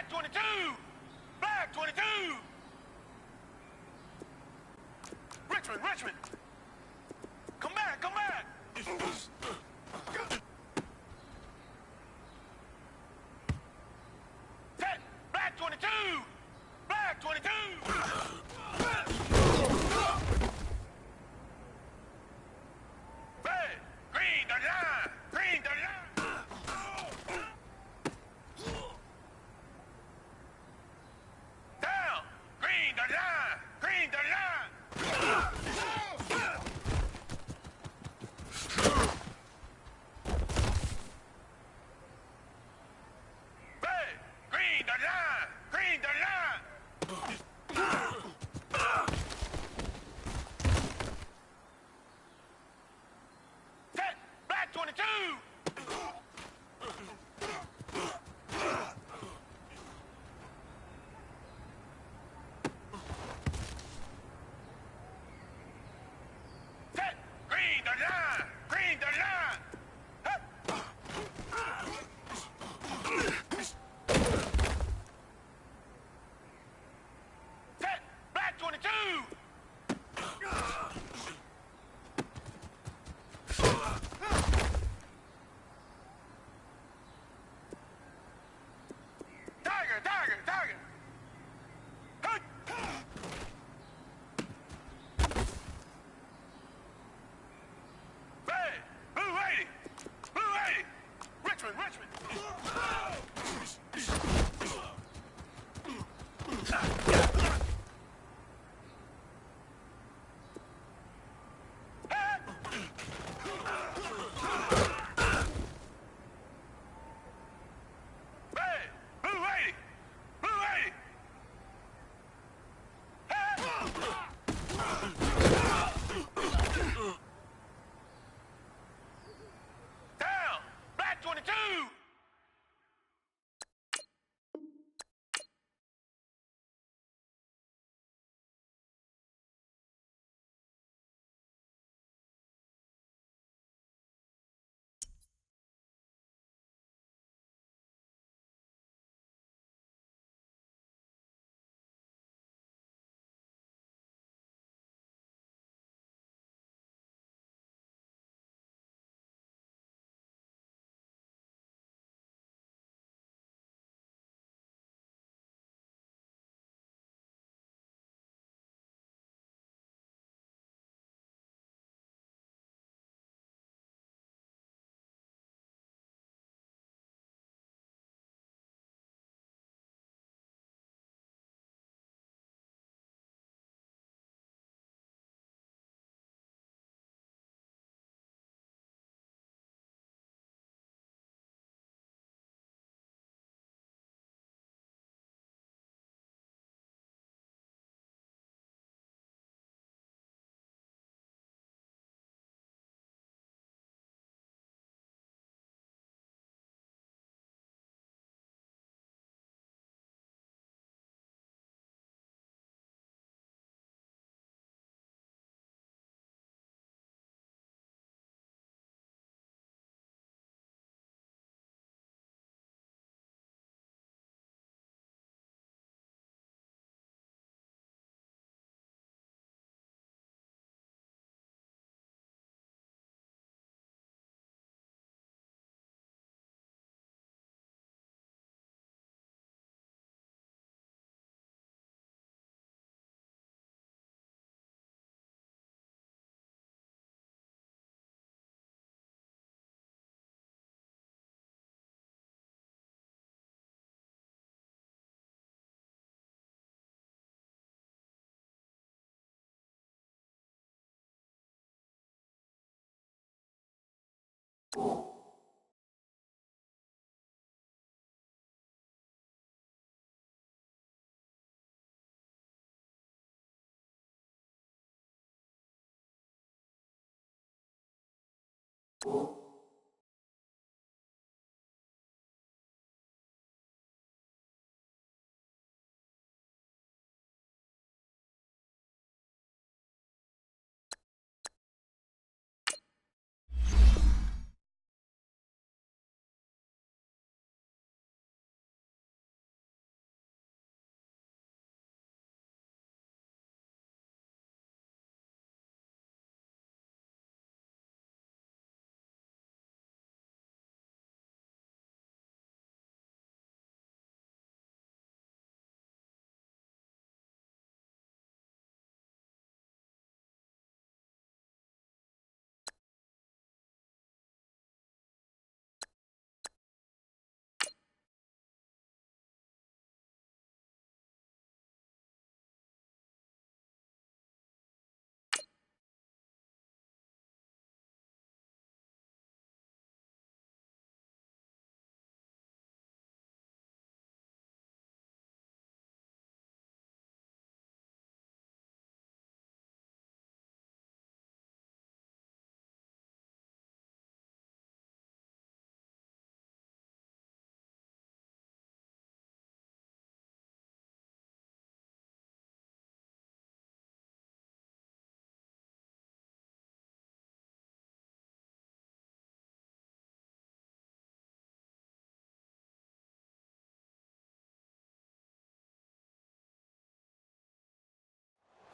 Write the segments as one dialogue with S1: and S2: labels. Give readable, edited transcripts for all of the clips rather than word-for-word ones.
S1: 22! Black 22! Richmond, Richmond! Come back, come back! Ten! Black 22! Black 22! Red! Green 39! Green 39! Down! Green 39! Green 39!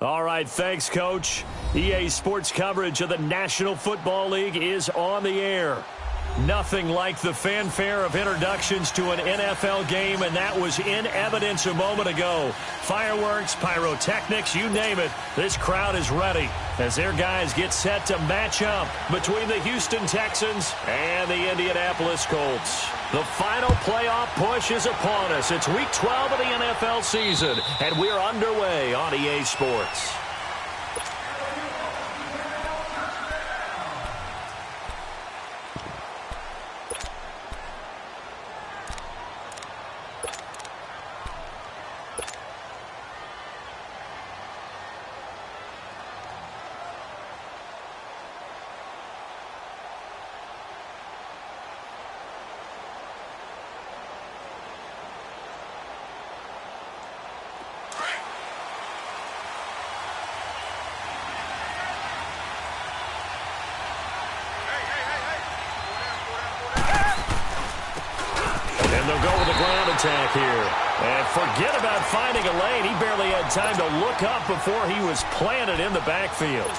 S2: All right, thanks, Coach. EA Sports coverage of the National Football League is on the air. Nothing like the fanfare of introductions to an NFL game, and that was in evidence a moment ago. Fireworks, pyrotechnics, you name it, this crowd is ready as their guys get set to match up between the Houston Texans and the Indianapolis Colts. The final playoff push is upon us. It's Week 12 of the NFL season, and we're underway on EA Sports. And they'll go with the ground attack here. And forget about finding a lane. He barely had time to look up before he was planted in the backfield.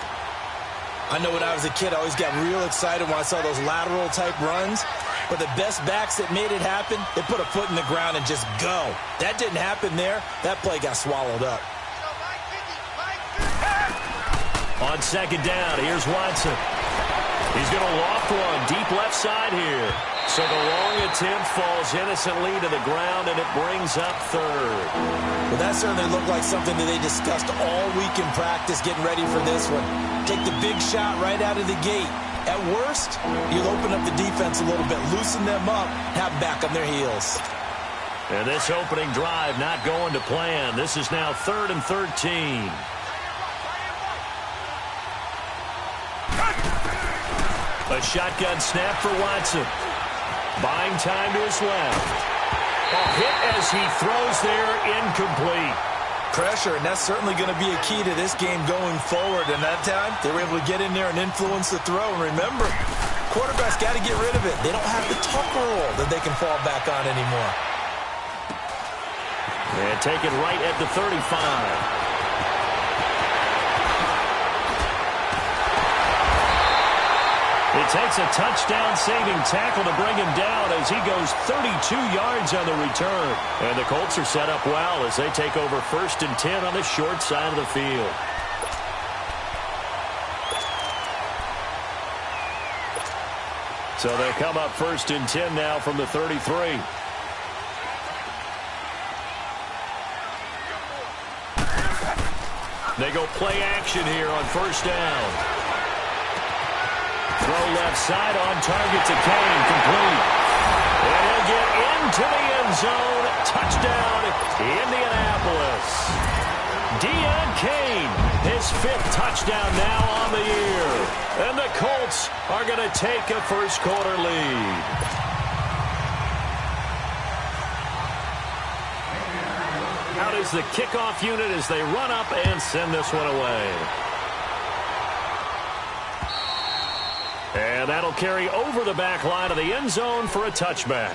S3: I know when I was a kid, I always got real excited when I saw those lateral-type runs. But the best backs that made it happen, they put a foot in the ground and just go. That didn't happen there. That play got swallowed up.
S2: On second down, here's Watson. He's going to loft one deep left side here. So the long attempt falls innocently to the ground, and it brings up third.
S3: Well, that certainly looked like something that they discussed all week in practice, getting ready for this one. Take the big shot right out of the gate. At worst, you'll open up the defense a little bit, loosen them up, have them back on their heels.
S2: And this opening drive not going to plan. This is now 3rd and 13. A shotgun snap for Watson. Buying time to his left. A hit as he throws there, incomplete.
S3: Pressure, and that's certainly going to be a key to this game going forward. And that time, they were able to get in there and influence the throw. And remember, quarterbacks got to get rid of it. They don't have the Tucker roll that they can fall back on anymore.
S2: And take it right at the 35. It takes a touchdown-saving tackle to bring him down as he goes 32 yards on the return. And the Colts are set up well as they take over 1st and 10 on the short side of the field. So they'll come up 1st and 10 now from the 33. They go play action here on 1st down. Throw left side on target to Kane. Complete. And he'll get into the end zone. Touchdown, Indianapolis. Deon Cain, his 5th touchdown now on the year. And the Colts are going to take a first-quarter lead. Out is the kickoff unit as they run up and send this one away. And that'll carry over the back line of the end zone for a touchback.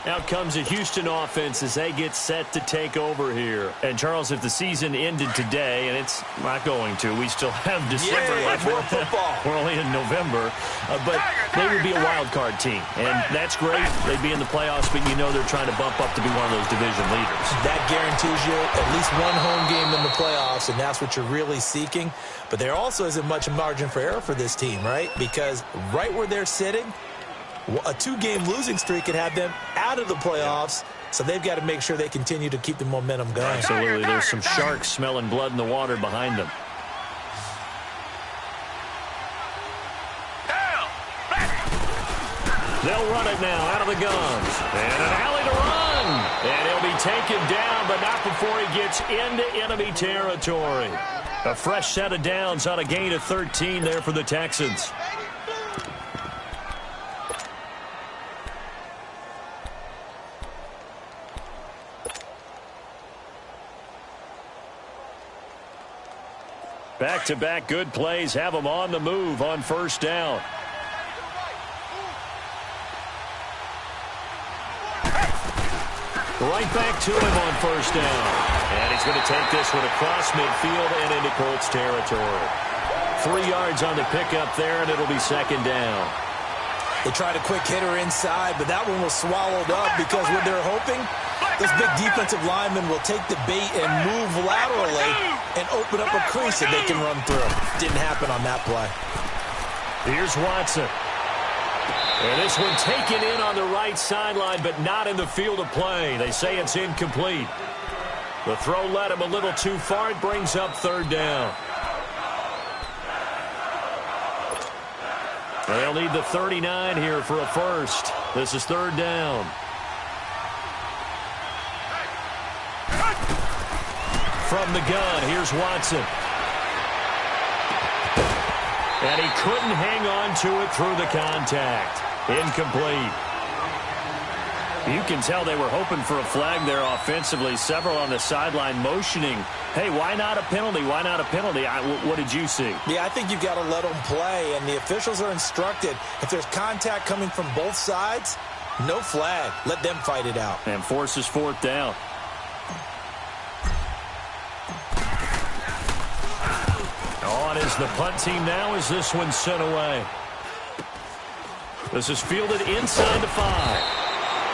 S2: Out comes the Houston offense as they get set to take over here. And, Charles, if the season ended today, and it's not going to, we still have December left.
S3: More football.
S2: We're only in November. But they would be a wild card team. And that's great. They'd be in the playoffs, but you know they're trying to bump up to be one of those division leaders. That
S3: guarantees you at least one home game in the playoffs, and that's what you're really seeking. But there also isn't much margin for error for this team, right? Because right where they're sitting, a 2-game losing streak could have them out of the playoffs, so they've got to make sure they continue to keep the momentum going.
S2: Absolutely. There's some sharks smelling blood in the water behind them. They'll run it now out of the guns. And an alley to run. And he'll be taken down, but not before he gets into enemy territory. A fresh set of downs on a gain of 13 there for the Texans. Back-to-back good plays have them on the move on first down. Right back to him on first down. And he's going to take this one across midfield and into Colts territory. 3 yards on the pickup there, and it'll be second down.
S3: They tried a quick hitter inside, but that one was swallowed up because what they're hoping, those big defensive linemen will take the bait and move laterally and open up a crease that they can run through. Didn't happen on that play.
S2: Here's Watson. And this one taken in on the right sideline, but not in the field of play. They say it's incomplete. The throw led him a little too far. It brings up third down. And they'll need the 39 here for a first. This is third down. From the gun, here's Watson. And he couldn't hang on to it through the contact. Incomplete. You can tell they were hoping for a flag there offensively. Several on the sideline motioning, hey, why not a penalty? Why not a penalty? What did you see?
S3: Yeah, I think you've got to let them play, and the officials are instructed. If there's contact coming from both sides, no flag. Let them fight it out.
S2: And forces fourth down. On is the punt team now as this one's sent away. This is fielded inside the 5.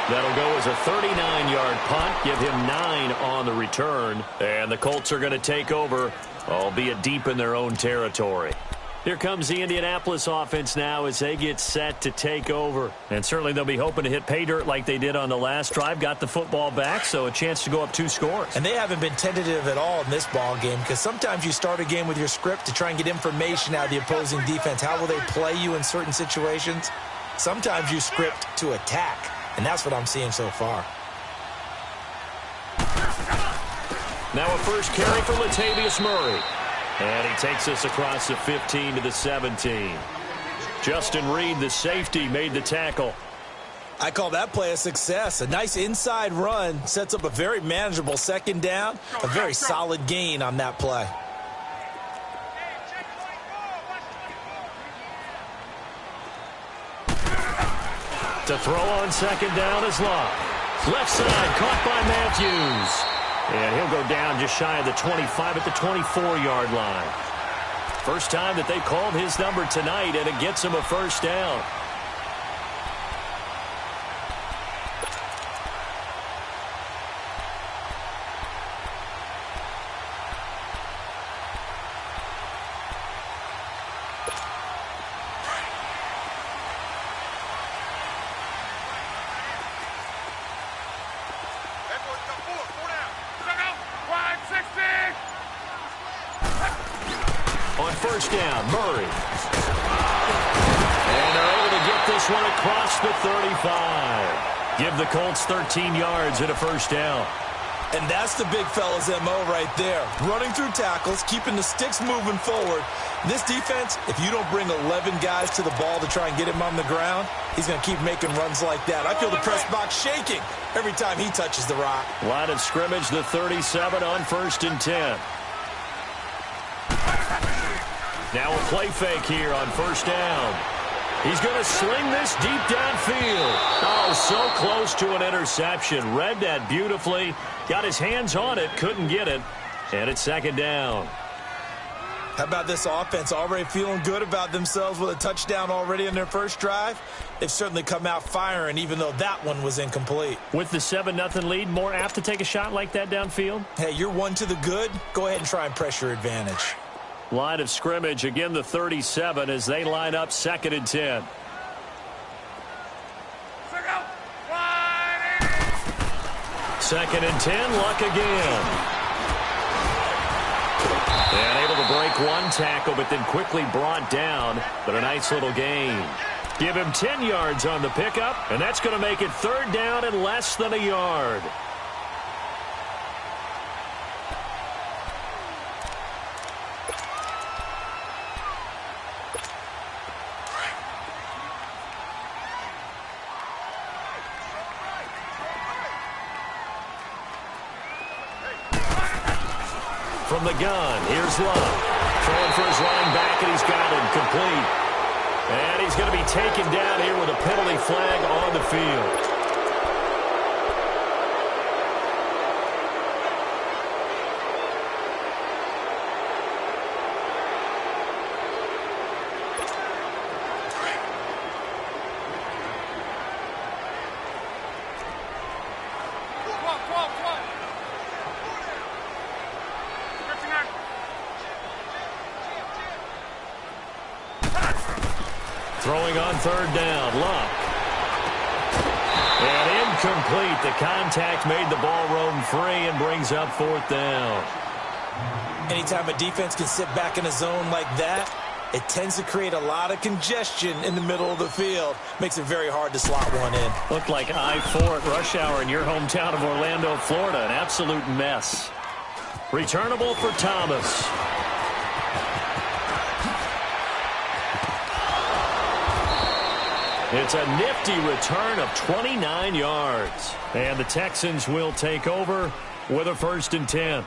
S2: That'll go as a 39-yard punt, give him 9 on the return. And the Colts are going to take over, albeit deep in their own territory. Here comes the Indianapolis offense now as they get set to take over. And certainly they'll be hoping to hit pay dirt like they did on the last drive. Got the football back, so a chance to go up 2 scores.
S3: And they haven't been tentative at all in this ball game because sometimes you start a game with your script to try and get information out of the opposing defense. How will they play you in certain situations? Sometimes you script to attack, and that's what I'm seeing so far.
S2: Now a first carry for Latavius Murray. And he takes us across the 15 to the 17. Justin Reed, the safety, made the tackle.
S3: I call that play a success. A nice inside run sets up a very manageable second down. A very solid gain on that play.
S2: To throw on second down is Locke. Left side, caught by Matthews. And he'll go down just shy of the 25 at the 24-yard line. First time that they called his number tonight, and it gets him a first down. On first down, Murray. this one across the 35. Give the Colts 13 yards and a first down.
S3: And that's the big fella's MO right there. Running through tackles, keeping the sticks moving forward. This defense, if you don't bring 11 guys to the ball to try and get him on the ground, he's going to keep making runs like that. I feel the press box shaking every time he touches the rock.
S2: Line of scrimmage, the 37 on 1st and 10. Now a play fake here on 1st down. He's going to sling this deep downfield. Oh, so close to an interception. Read that beautifully. Got his hands on it, couldn't get it. And it's 2nd down.
S3: How about this offense already feeling good about themselves with a touchdown already in their first drive? They've certainly come out firing, even though that one was incomplete.
S2: With the 7-0 lead, more apt to take a shot like that downfield?
S3: Hey, you're one to the good. Go ahead and try and press your advantage.
S2: Line of scrimmage, again the 37 as they line up 2nd and 10. Second and 10, Luck again. And able to break one tackle, but then quickly brought down. But a nice little gain. Give him 10 yards on the pickup, and that's going to make it 3rd down and less than a yard. From the gun, here's Love. Throwing for his running back, and he's got him complete. And he's going to be taken down here with a penalty flag on the field. Throwing on 3rd down, Luck. And incomplete. The contact made the ball roam free and brings up 4th down.
S3: Anytime a defense can sit back in a zone like that, it tends to create a lot of congestion in the middle of the field. Makes it very hard to slot one in.
S2: Looked like I-4 at rush hour in your hometown of Orlando, Florida. An absolute mess. Returnable for Thomas. It's a nifty return of 29 yards. And the Texans will take over with a 1st and 10.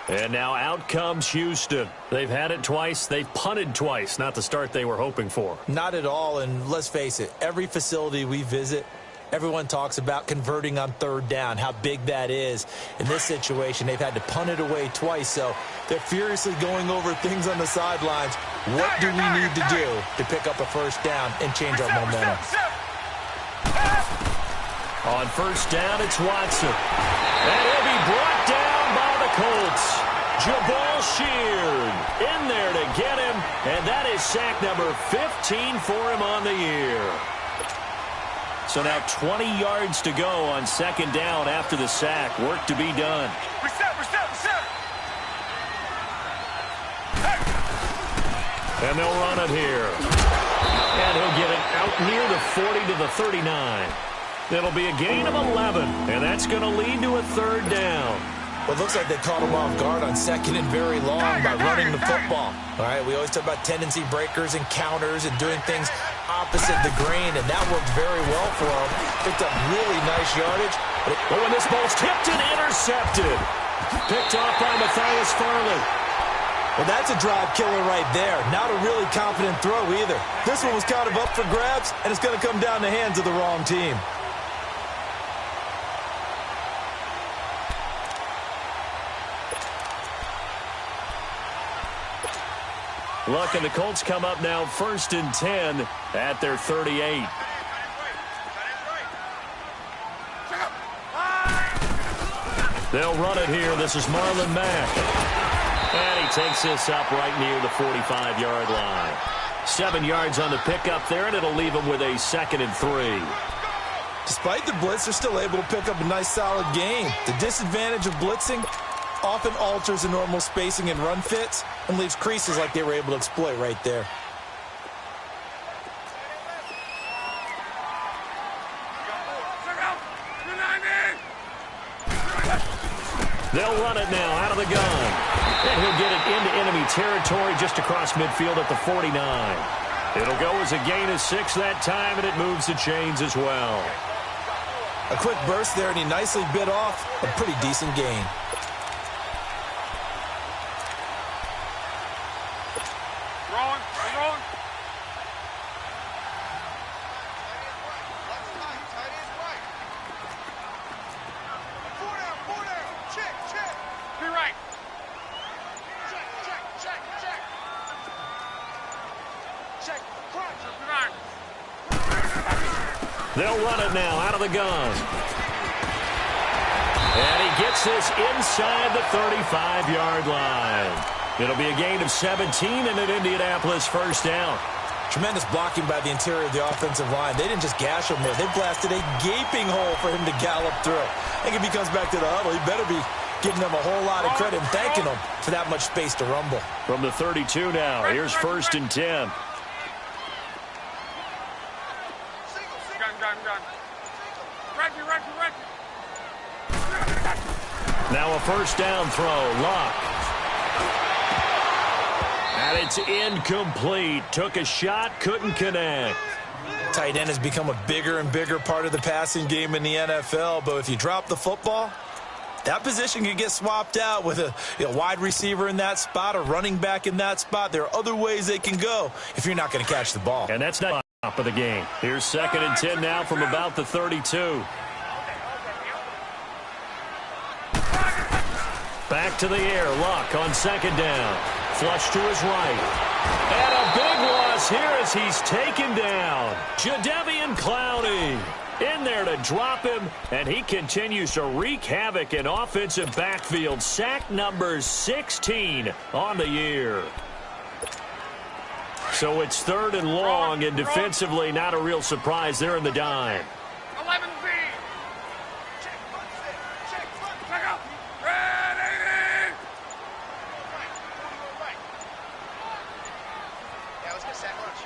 S2: And now out comes Houston. They've had it twice. They've punted twice. Not the start they were hoping for.
S3: Not at all, and let's face it, every facility we visit, everyone talks about converting on 3rd down, how big that is. In this situation, they've had to punt it away twice, so they're furiously going over things on the sidelines. What do we need to do to pick up a 1st down and change our momentum?
S2: On 1st down, it's Watson. And he'll be brought down by the Colts. Jabal Sheard in there to get him, and that is sack number 15 for him on the year. So now 20 yards to go on 2nd down after the sack. Work to be done.
S1: Reset.
S2: And they'll run it here. And he'll get it out near the 40 to the 39. It'll be a gain of 11, and that's going to lead to a 3rd down.
S3: Well, it looks like they caught him off guard on 2nd and very long by running the football. All right, we always talk about tendency breakers and counters and doing things opposite the grain, and that worked very well for him. Picked up really nice yardage.
S2: But when this ball's tipped and intercepted. Picked off by Matthias Farley.
S3: Well, that's a drive killer right there. Not a really confident throw either. This one was kind of up for grabs, and it's going to come down the hands of the wrong team.
S2: Look, and the Colts come up now 1st and 10 at their 38. They'll run it here. This is Marlon Mack. And he takes this up right near the 45-yard line. 7 yards on the pickup there, and it'll leave them with a 2nd and 3.
S3: Despite the blitz, they're still able to pick up a nice solid gain. The disadvantage of blitzing often alters the normal spacing and run fits and leaves creases like they were able to exploit right there.
S2: They'll run it now out of the gun. And he'll get it into enemy territory just across midfield at the 49. It'll go as a gain of 6 that time, and it moves the chains as well.
S3: A quick burst there, and he nicely bit off a pretty decent gain.
S2: They'll run it now out of the gun. And he gets this inside the 35-yard line. It'll be a gain of 17 and an Indianapolis first down.
S3: Tremendous blocking by the interior of the offensive line. They didn't just gash him there. They blasted a gaping hole for him to gallop through. I think if he comes back to the huddle, he better be giving them a whole lot of credit and thanking them for that much space to rumble.
S2: From the 32 now, here's 1st and 10. Now a first down throw, Luck. And it's incomplete. Took a shot, couldn't connect.
S3: Tight end has become a bigger and bigger part of the passing game in the NFL, but if you drop the football, that position can get swapped out with a wide receiver in that spot, a running back in that spot. There are other ways they can go if you're not going to catch the ball.
S2: And that's not top of the game. Here's 2nd and 10 now from about the 32. Back to the air, Luck on 2nd down. Flush to his right. And a big loss here as he's taken down. Jadeveon Clowney in there to drop him, and he continues to wreak havoc in offensive backfield. Sack number 16 on the year. So it's 3rd and long, and defensively not a real surprise. They're in the dime.
S1: 11B. Check out. Ready. Yeah, let's get sack lunch.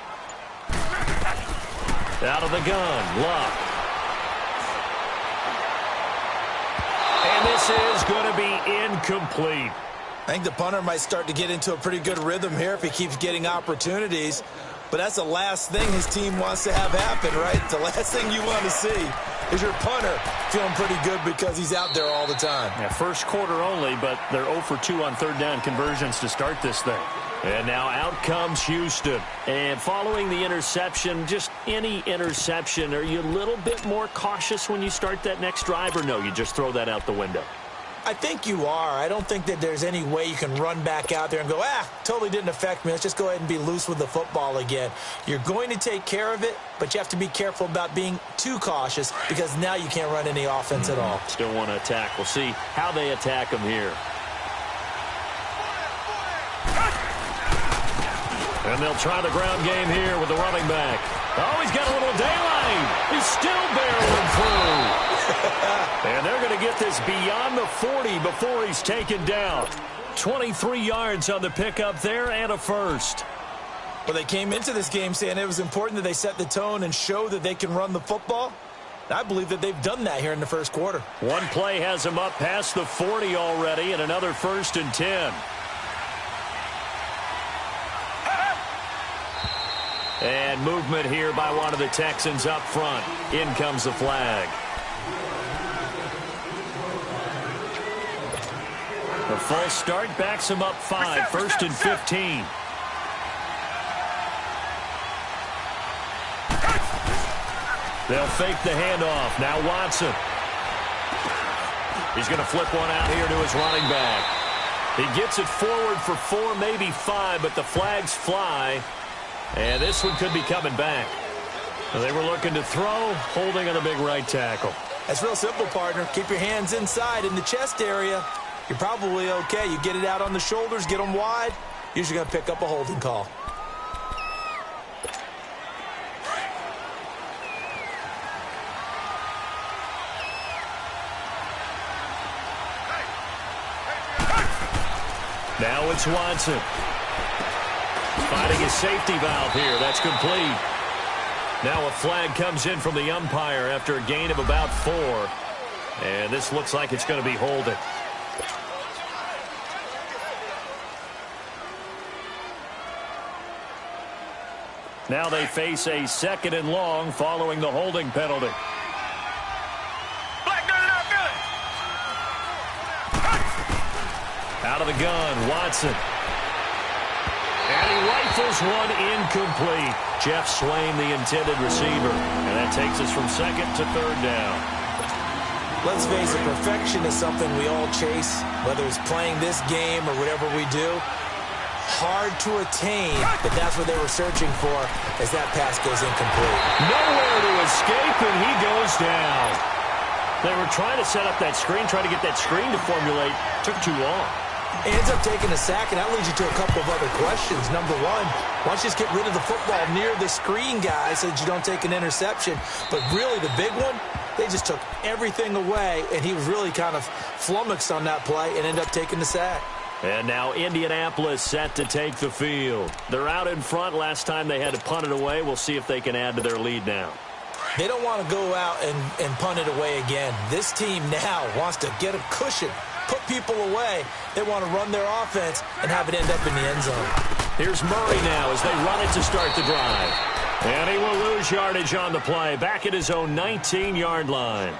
S2: Out of the gun, Luck. And this is going to be incomplete.
S3: I think the punter might start to get into a pretty good rhythm here if he keeps getting opportunities. But that's the last thing his team wants to have happen, right? The last thing you want to see is your punter feeling pretty good because he's out there all the time.
S2: Yeah, first quarter only, but they're 0 for 2 on 3rd down conversions to start this thing. And now out comes Houston. And following the interception, just any interception, are you a little bit more cautious when you start that next drive, or no, you just throw that out the window?
S3: I think you are. I don't think that there's any way you can run back out there and go, totally didn't affect me. Let's just go ahead and be loose with the football again. You're going to take care of it, but you have to be careful about being too cautious because now you can't run any offense at all.
S2: Still want to attack. We'll see how they attack him here. And they'll try the ground game here with the running back. Oh, he's got a little daylight. He's still barreling through. And they're going to get this beyond the 40 before he's taken down. 23 yards on the pickup there and a first.
S3: Well, they came into this game saying it was important that they set the tone and show that they can run the football. I believe that they've done that here in the first quarter.
S2: One play has them up past the 40 already, and another 1st and 10. And movement here by one of the Texans up front. In comes the flag. The false start backs him up 5, 1st and 15. They'll fake the handoff. Now Watson. He's going to flip one out here to his running back. He gets it forward for 4, maybe 5, but the flags fly. And this one could be coming back. They were looking to throw, holding on the big right tackle.
S3: That's real simple, partner. Keep your hands inside in the chest area. You're probably okay. You get it out on the shoulders, get them wide. Usually going to pick up a holding call.
S2: Now it's Watson. Finding his safety valve here. That's complete. Now a flag comes in from the umpire after a gain of about 4. And this looks like it's going to be holding. Now they face a 2nd and long following the holding penalty.
S1: Black dirty not feeling.
S2: Out of the gun, Watson. And he rifles one incomplete. Jeff Swain, the intended receiver. And that takes us from 2nd to 3rd down.
S3: Let's face it, perfection is something we all chase, whether it's playing this game or whatever we do. Hard to attain, but that's what they were searching for as that pass goes incomplete.
S2: Nowhere to escape, and he goes down. They were trying to set up that screen, trying to get that screen to formulate. Took too long.
S3: He ends up taking a sack, and that leads you to a couple of other questions. Number one, why don't you just get rid of the football near the screen guy so that you don't take an interception? But really, the big one, they just took everything away, and he was really kind of flummoxed on that play and ended up taking the sack.
S2: And now Indianapolis set to take the field. They're out in front. Last time they had to punt it away. We'll see if they can add to their lead now.
S3: They don't want to go out and punt it away again. This team now wants to get a cushion, put people away. They want to run their offense and have it end up in the end zone.
S2: Here's Murray now as they run it to start the drive. And he will lose yardage on the play, back at his own 19-yard line.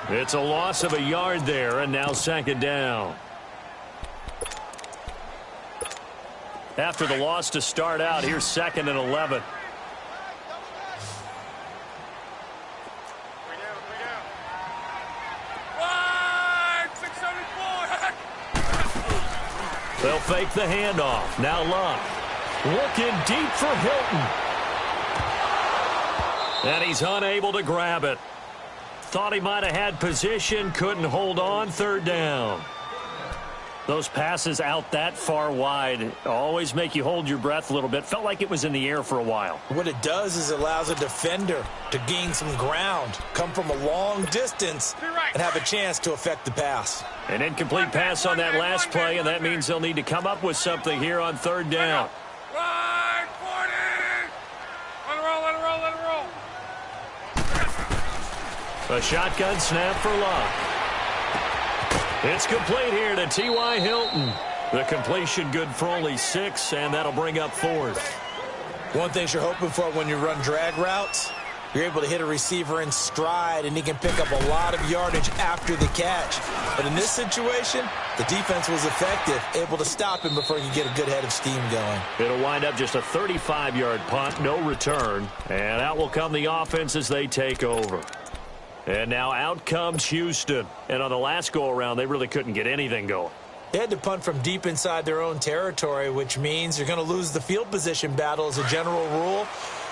S2: It's a loss of a yard there, and now 2nd down. After the loss to start out, here's 2nd and 11. They'll fake the handoff. Now Luck. Looking deep for Hilton. And he's unable to grab it. Thought he might have had position, couldn't hold on. 3rd down. Those passes out that far wide always make you hold your breath a little bit. Felt like it was in the air for a while.
S3: What it does is it allows a defender to gain some ground, come from a long distance, and have a chance to affect the pass.
S2: An incomplete pass on that last play, and that means they'll need to come up with something here on 3rd down.
S1: Right, 40. Let it roll, let it roll, let it roll.
S2: A shotgun snap for Luck. It's complete here to T.Y. Hilton. The completion good for only 6, and that'll bring up 4th.
S3: One thing you're hoping for when you run drag routes, you're able to hit a receiver in stride, and he can pick up a lot of yardage after the catch. But in this situation, the defense was effective, able to stop him before he could get a good head of steam going.
S2: It'll wind up just a 35-yard punt, no return. And out will come the offense as they take over. And now out comes Houston. And on the last go-around, they really couldn't get anything going.
S3: They had to punt from deep inside their own territory, which means you're going to lose the field position battle as a general rule.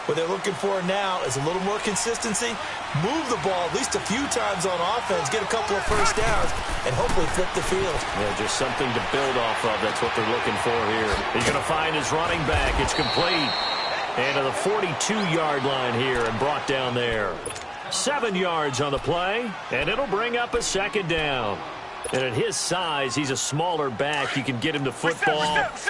S3: What they're looking for now is a little more consistency, move the ball at least a few times on offense, get a couple of first downs, and hopefully flip the field.
S2: Yeah, just something to build off of. That's what they're looking for here. He's going to find his running back. It's complete. And to the 42-yard line here and brought down there. 7 yards on the play, and it'll bring up a 2nd down. And at his size, he's a smaller back. You can get him the football.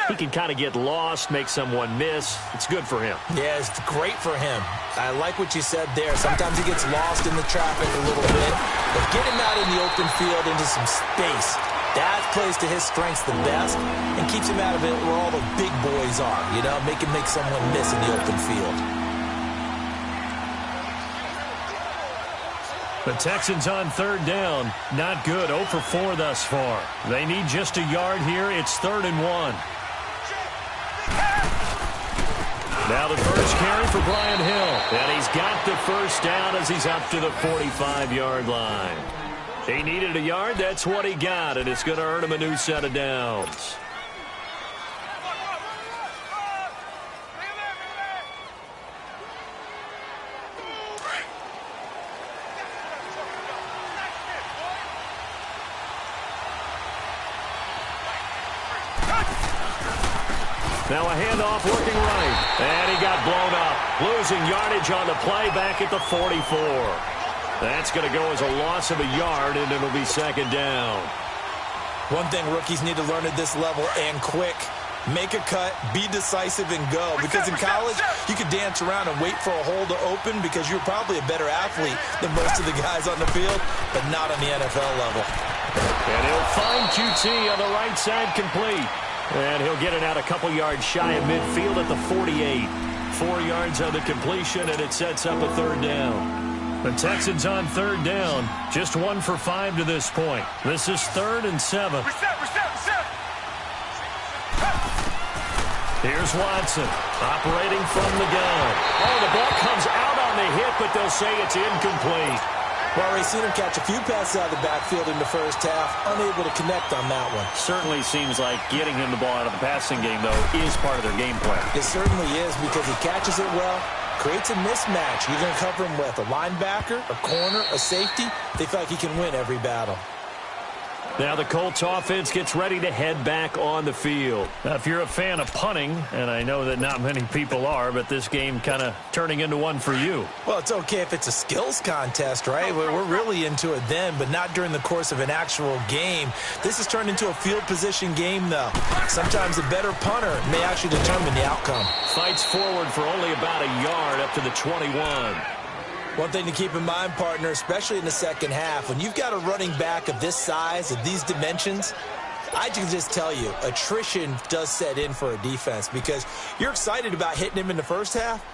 S2: He can kind of get lost, make someone miss. It's good for him.
S3: Yeah, it's great for him. I like what you said there. Sometimes he gets lost in the traffic a little bit. But get him out in the open field into some space. That plays to his strengths the best and keeps him out of it where all the big boys are. You know, make him make someone miss in the open field.
S2: The Texans on 3rd down. Not good. 0 for 4 thus far. They need just a yard here. It's 3rd and 1. Now the first carry for Brian Hill. And he's got the first down as he's up to the 45-yard line. He needed a yard. That's what he got. And it's going to earn him a new set of downs. Now a handoff working right. And he got blown up. Losing yardage on the play back at the 44. That's going to go as a loss of a yard, and it'll be 2nd down.
S3: One thing rookies need to learn at this level and quick. Make a cut, be decisive, and go. Because in college, you could dance around and wait for a hole to open because you're probably a better athlete than most of the guys on the field, but not on the NFL level.
S2: And he'll find QT on the right side complete. And he'll get it out a couple yards shy of midfield at the 48. 4 yards on the completion, and it sets up a 3rd down. The Texans on 3rd down, just 1 for 5 to this point. This is 3rd and 7.
S1: Reset.
S2: Here's Watson, operating from the gun. Oh, the ball comes out on the hit, but they'll say it's incomplete.
S3: Well, we've seen him catch a few passes out of the backfield in the first half, unable to connect on that one.
S2: Certainly seems like getting him the ball out of the passing game, though, is part of their game plan.
S3: It certainly is, because he catches it well, creates a mismatch. You're going to cover him with a linebacker, a corner, a safety. They feel like he can win every battle.
S2: Now the Colts offense gets ready to head back on the field. Now, if you're a fan of punting, and I know that not many people are, but this game kind of turning into one for you.
S3: Well, it's okay if it's a skills contest, right? We're really into it then, but not during the course of an actual game. This has turned into a field position game, though. Sometimes a better punter may actually determine the outcome.
S2: Fights forward for only about a yard up to the 21.
S3: One thing to keep in mind, partner, especially in the second half, when you've got a running back of this size, of these dimensions, I can just tell you, attrition does set in for a defense, because you're excited about hitting him in the first half,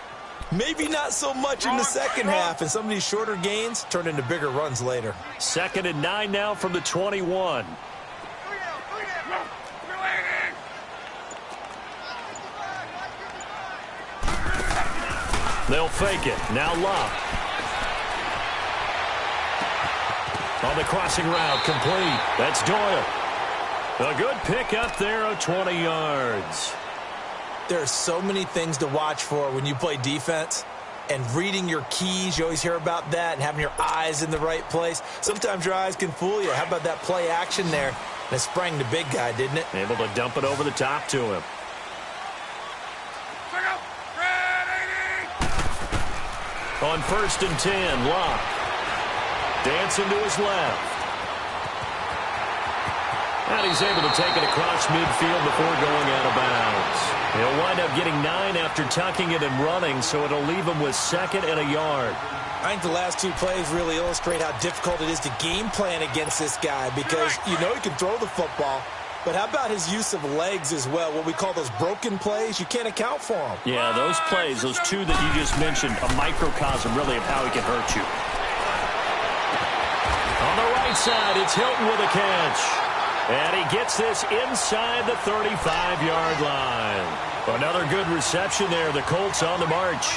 S3: maybe not so much in the second half, and some of these shorter gains turn into bigger runs later.
S2: 2nd and 9 now from the 21. They'll fake it. Now Love. On the crossing route, complete. That's Doyle. A good pick up there of 20 yards.
S3: There are so many things to watch for when you play defense. And reading your keys, you always hear about that, and having your eyes in the right place. Sometimes your eyes can fool you. How about that play action there? And it sprang the big guy, didn't it?
S2: Able to dump it over the top to him. On 1st and 10, Locke. Dancing to his left. And he's able to take it across midfield before going out of bounds. He'll wind up getting 9 after tucking it and running, so it'll leave him with 2nd and a yard.
S3: I think the last 2 plays really illustrate how difficult it is to game plan against this guy, because you know he can throw the football, but how about his use of legs as well? What we call those broken plays, you can't account for them.
S2: Yeah, those plays, those 2 that you just mentioned, a microcosm really of how he can hurt you. On the right side, it's Hilton with a catch. And he gets this inside the 35-yard line. Another good reception there. The Colts on the march.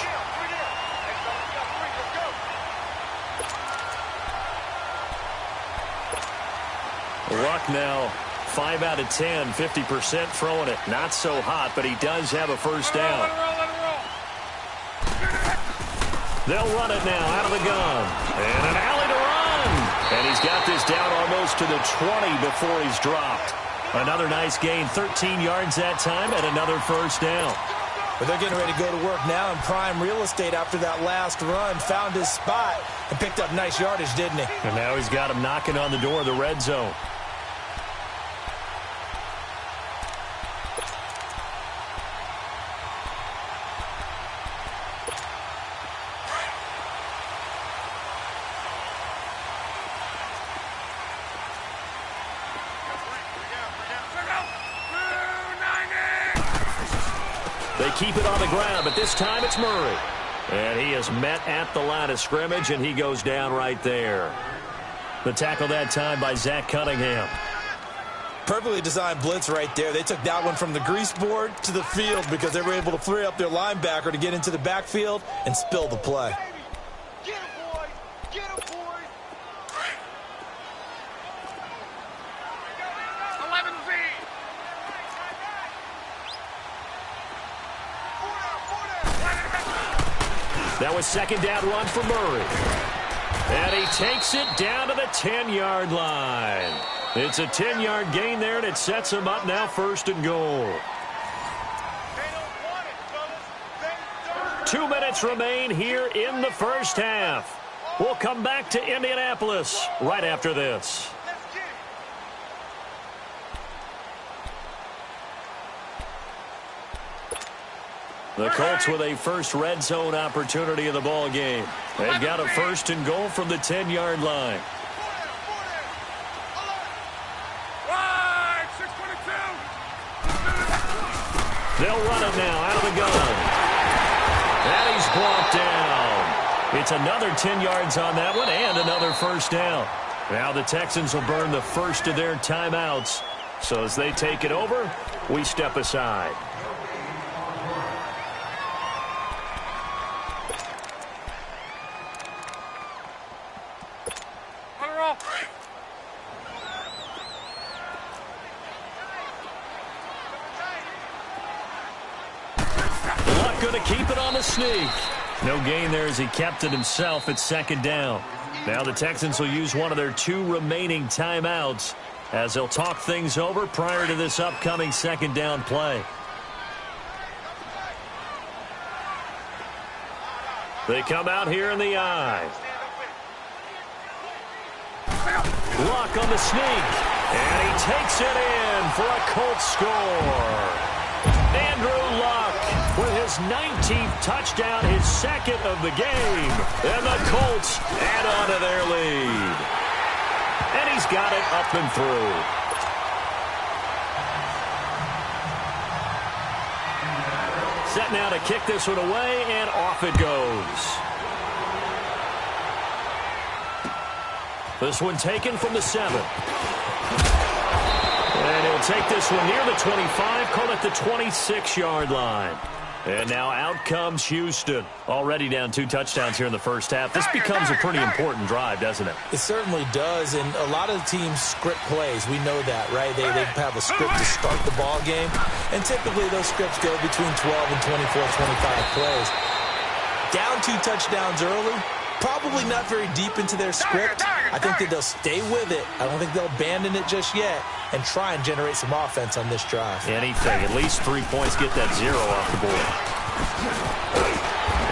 S2: Luck now 5 out of 10, 50% throwing it. Not so hot, but he does have a first down. They'll run it now out of the gun. And an alley to run. And he's got this down almost to the 20 before he's dropped. Another nice gain, 13 yards that time, and another first down.
S3: But they're getting ready to go to work now in prime real estate after that last run. Found his spot and picked up nice yardage, didn't he?
S2: And now he's got him knocking on the door of the red zone. They keep it on the ground, but this time it's Murray. And he is met at the line of scrimmage, and he goes down right there. The tackle that time by Zach Cunningham.
S3: Perfectly designed blitz right there. They took that one from the grease board to the field because they were able to free up their linebacker to get into the backfield and spill the play.
S1: Get him, boys! Get him, boys! 11 feet!
S2: That was 2nd down run for Murray. And he takes it down to the 10-yard line. It's a 10-yard gain there, and it sets him up now 1st and goal. 2 minutes remain here in the first half. We'll come back to Indianapolis right after this. The Colts with a first red zone opportunity of the ball game. They've got a 1st and goal from the 10-yard line.
S1: Right, 622.
S2: They'll run it now out of the gun. And he's brought down. It's another 10 yards on that one and another first down. Now the Texans will burn the first of their timeouts. So as they take it over, we step aside. Luck going to keep it on the sneak. No gain there as he kept it himself at second down. Now the Texans will use one of their 2 remaining timeouts as they'll talk things over prior to this upcoming second down play. They come out here in the eye. Luck on the sneak. And he takes it in for a Colts score. Andrew Luck with his 19th touchdown, his second of the game. And the Colts add on to their lead. And he's got it up and through. Set now to kick this one away, and off it goes. This one taken from the 7. And he'll take this one near the 25, call it the 26-yard line. And now out comes Houston. Already down 2 touchdowns here in the first half. This becomes a pretty important drive, doesn't it?
S3: It certainly does, and a lot of the teams script plays. We know that, right? They have a script to start the ball game, and typically those scripts go between 12 and 24, 25 plays. Down 2 touchdowns early, probably not very deep into their script. I think that they'll stay with it. I don't think they'll abandon it just yet and try and generate some offense on this drive.
S2: Anything. At least 3 points, get that 0 off the board.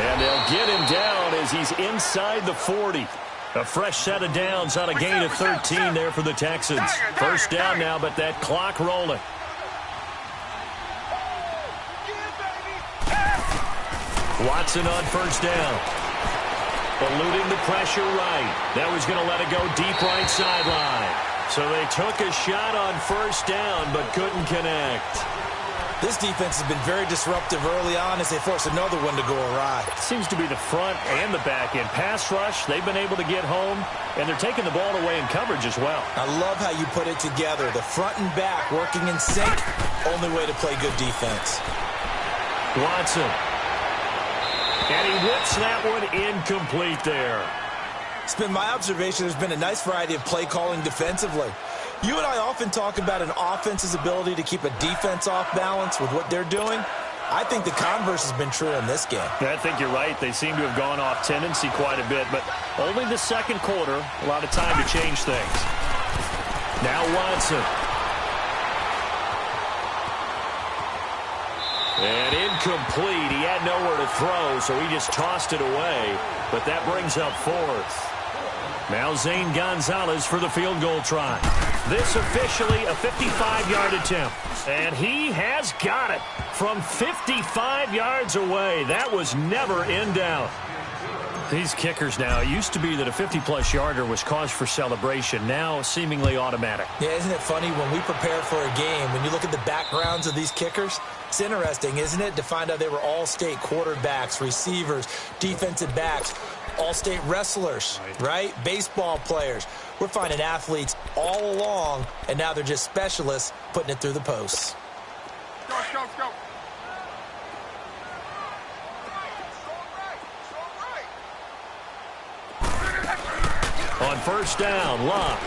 S2: And they'll get him down as he's inside the 40. A fresh set of downs on a gain of 13 there for the Texans. First down now, but that clock rolling. Watson on first down. Eluding the pressure right. Now he's going to let it go deep right sideline. So they took a shot on first down but couldn't connect.
S3: This defense has been very disruptive early on as they force another one to go awry.
S2: Seems to be the front and the back end. Pass rush, they've been able to get home, and they're taking the ball away in coverage as well.
S3: I love how you put it together. The front and back working in sync. Only way to play good defense.
S2: Watson. And he whips that one incomplete there.
S3: It's been my observation there's been a nice variety of play calling defensively. You and I often talk about an offense's ability to keep a defense off balance with what they're doing. I think the converse has been true in this game.
S2: I think you're right. They seem to have gone off tendency quite a bit, but only the second quarter, a lot of time to change things. Now Watson. And incomplete. He had nowhere to throw, so he just tossed it away. But that brings up 4th. Now Zane Gonzalez for the field goal try. This officially a 55-yard attempt. And he has got it from 55 yards away. That was never in doubt. These kickers now, it used to be that a 50-plus yarder was cause for celebration. Now seemingly automatic.
S3: Yeah, isn't it funny when we prepare for a game, when you look at the backgrounds of these kickers, it's interesting, isn't it, to find out they were all-state quarterbacks, receivers, defensive backs, all-state wrestlers, right? Baseball players. We're finding athletes all along, and now they're just specialists putting it through the posts.
S1: Go.
S2: On first down, Luck.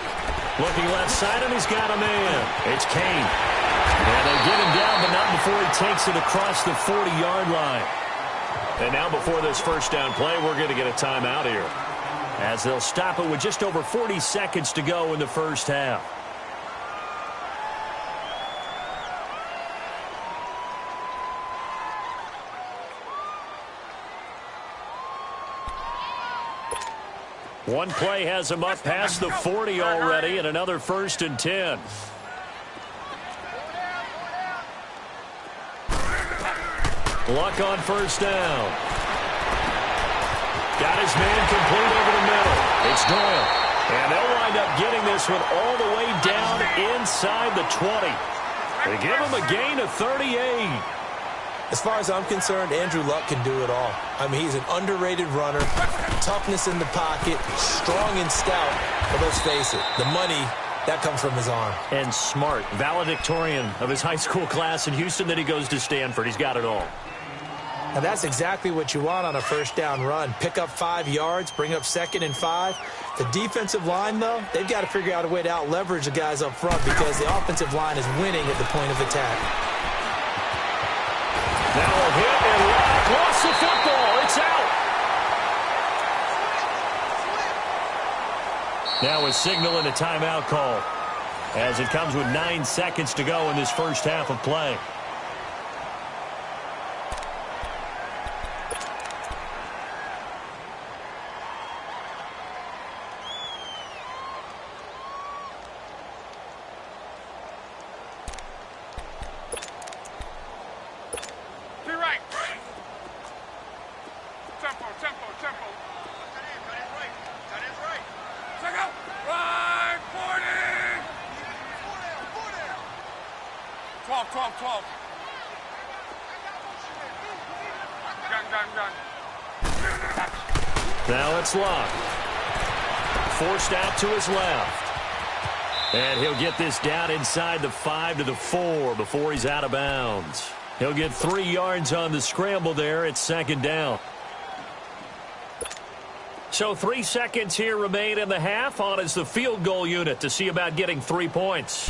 S2: Looking left side, and he's got a man. It's Kane. And they get him down, but not before he takes it across the 40-yard line. And now before this first down play, we're going to get a timeout here, as they'll stop it with just over 40 seconds to go in the first half. One play has him up past the 40 already, and another 1st and 10. Luck on first down. Got his man complete over the middle. It's Doyle. And they'll wind up getting this one all the way down inside the 20. They give him a gain of 38.
S3: As far as I'm concerned, Andrew Luck can do it all. I mean, he's an underrated runner, toughness in the pocket, strong and stout. But let's face it, the money, that comes from his arm.
S2: And smart, valedictorian of his high school class in Houston, then he goes to Stanford. He's got it all.
S3: And that's exactly what you want on a first down run. Pick up 5 yards, bring up 2nd and 5. The defensive line, though, they've got to figure out a way to out-leverage the guys up front because the offensive line is winning at the point of attack.
S2: Now a hit and Luck lost the football. It's out. Now a signal and a timeout call as it comes with 9 seconds to go in this first half of play. Now it's Luck. Forced out to his left. And he'll get this down inside the 5 to the 4 before he's out of bounds. He'll get 3 yards on the scramble there. It's 2nd down. So 3 seconds here remain in the half. On is the field goal unit to see about getting 3 points.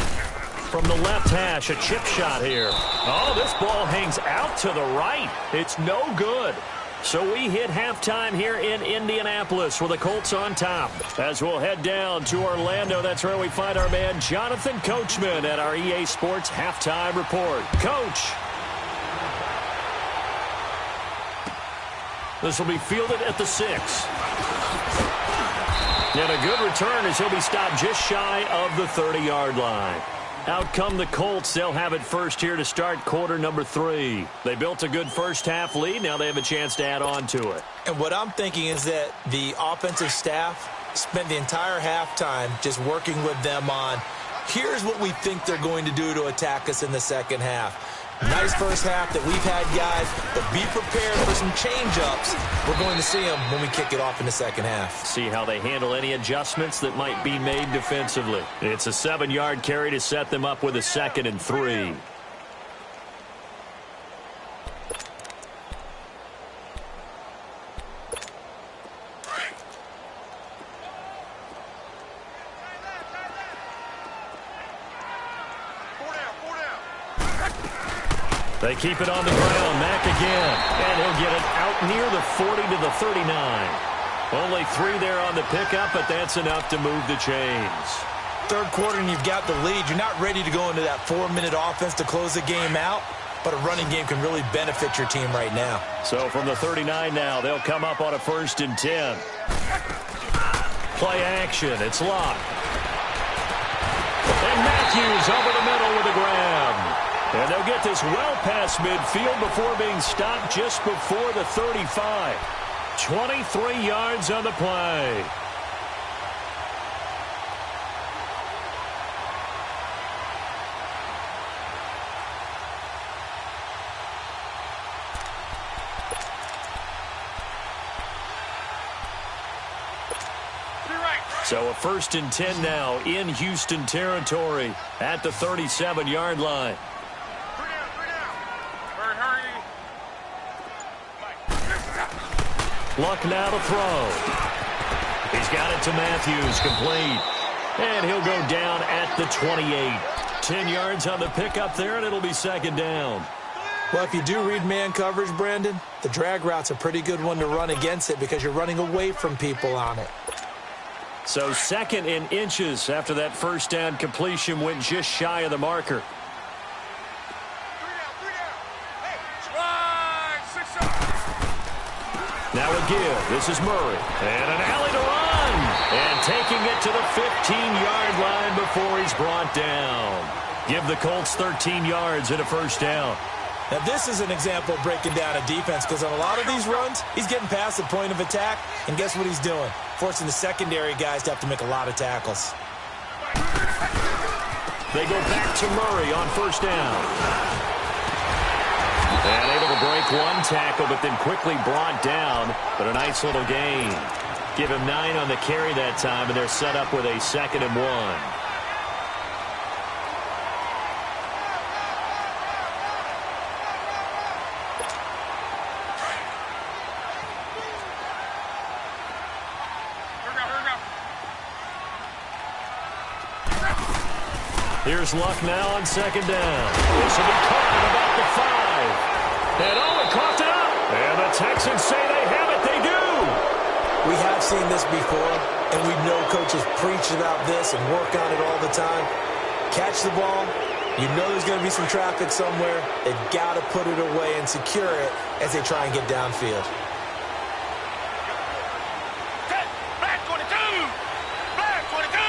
S2: From the left hash, a chip shot here. Oh, this ball hangs out to the right. It's no good. So we hit halftime here in Indianapolis with the Colts on top. As we'll head down to Orlando, that's where we find our man Jonathan Coachman at our EA Sports Halftime Report. Coach. This will be fielded at the 6. And a good return as he'll be stopped just shy of the 30-yard line. Out come the Colts. They'll have it first here to start quarter number 3. They built a good first-half lead. Now they have a chance to add on to it.
S3: And what I'm thinking is that the offensive staff spent the entire halftime just working with them on, here's what we think they're going to do to attack us in the second half. Nice first half that we've had, guys, but be prepared for some change-ups. We're going to see them when we kick it off in the second half.
S2: See how they handle any adjustments that might be made defensively. It's a 7-yard carry to set them up with a 2nd and 3. They keep it on the ground. Mack again. And he'll get it out near the 40 to the 39. Only 3 there on the pickup, but that's enough to move the chains.
S3: Third quarter and you've got the lead. You're not ready to go into that 4-minute offense to close the game out, but a running game can really benefit your team right now.
S2: So from the 39 now, they'll come up on a 1st and 10. Play action. It's Luck. And Matthews over the middle with a grab. And they'll get this well past midfield before being stopped just before the 35. 23 yards on the play. So a 1st and 10 now in Houston territory at the 37-yard line. Luck now to throw. He's got it to Matthews, complete. And he'll go down at the 28. 10 yards on the pickup there, and it'll be 2nd down.
S3: Well, if you do read man coverage, Brandon, the drag route's a pretty good one to run against it because you're running away from people on it.
S2: So 2nd and inches after that first down completion went just shy of the marker. Now a give. This is Murray. And an alley to run. And taking it to the 15-yard line before he's brought down. Give the Colts 13 yards and a 1st down.
S3: Now this is an example of breaking down a defense because on a lot of these runs, he's getting past the point of attack. And guess what he's doing? Forcing the secondary guys to have to make a lot of tackles.
S2: They go back to Murray on 1st down. And able to break one tackle, but then quickly brought down. But a nice little gain. Give him 9 on the carry that time, and they're set up with a 2nd and 1. Here's Luck now on 2nd down. This will be caught at about the 5. And it coughed it up. And the Texans say they have it. They do.
S3: We have seen this before, and we know coaches preach about this and work on it all the time. Catch the ball. You know there's going to be some traffic somewhere. They've got to put it away and secure it as they try and get downfield.
S1: Black 22! Black 22!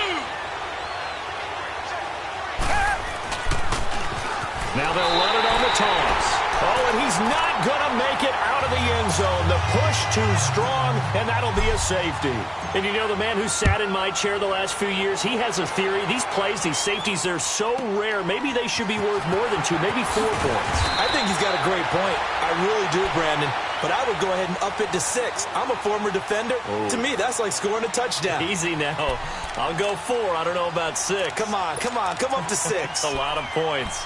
S2: Now they'll run it on the toss. Oh, and he's not going to make it out of the end zone. The push too strong, and that'll be a safety. And you know, the man who sat in my chair the last few years, he has a theory. These plays, these safeties, they're so rare. Maybe they should be worth more than 2, maybe 4 points.
S3: I think he's got a great point. I really do, Brandon. But I would go ahead and up it to 6. I'm a former defender. Oh. To me, that's like scoring a touchdown.
S2: Easy now. I'll go 4. I don't know about 6.
S3: Come on. Come up to 6.
S2: That's a lot of points.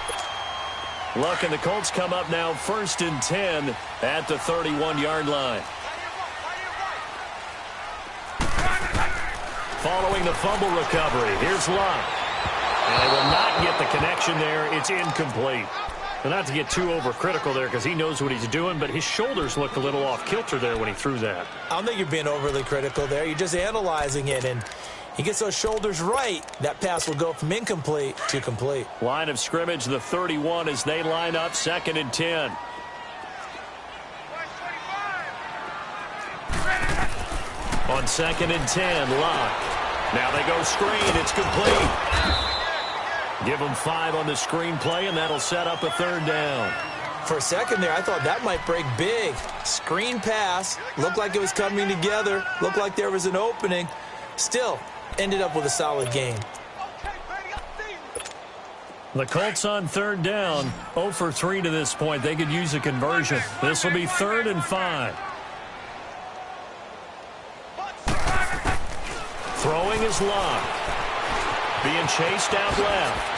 S2: Luck and the Colts come up now 1st and 10 at the 31-yard line. Following the fumble recovery, here's Luck. And they will not get the connection there. It's incomplete. And not to get too overcritical there because he knows what he's doing, but his shoulders looked a little off kilter there when he threw that.
S3: I don't think you're being overly critical there. You're just analyzing it, and he gets those shoulders right. That pass will go from incomplete to complete.
S2: Line of scrimmage, the 31 as they line up 2nd and 10. On 2nd and 10, Luck. Now they go screen. It's complete. Give them 5 on the screen play, and that'll set up a 3rd down.
S3: For a second there, I thought that might break big. Screen pass. Looked like it was coming together. Looked like there was an opening. Still, ended up with a solid game.
S2: The Colts on 3rd down, 0 for 3 to this point. They could use a conversion. This will be 3rd and 5. Throwing is Luck. Being chased out left.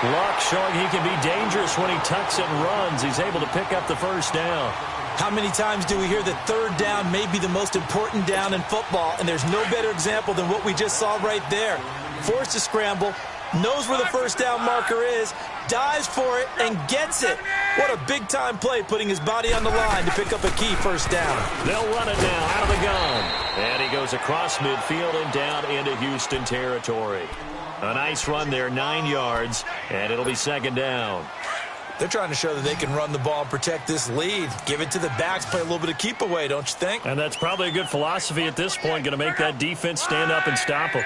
S2: Luck showing he can be dangerous when he tucks it and runs. He's able to pick up the 1st down.
S3: How many times do we hear that 3rd down may be the most important down in football, and there's no better example than what we just saw right there. Forced to scramble, knows where the 1st down marker is, dives for it, and gets it. What a big-time play, putting his body on the line to pick up a key 1st down.
S2: They'll run it now out of the gun. And he goes across midfield and down into Houston territory. A nice run there, 9 yards, and it'll be 2nd down.
S3: They're trying to show that they can run the ball and protect this lead. Give it to the backs, play a little bit of keep away, don't you think?
S2: And that's probably a good philosophy at this point, going to make that defense stand up and stop them.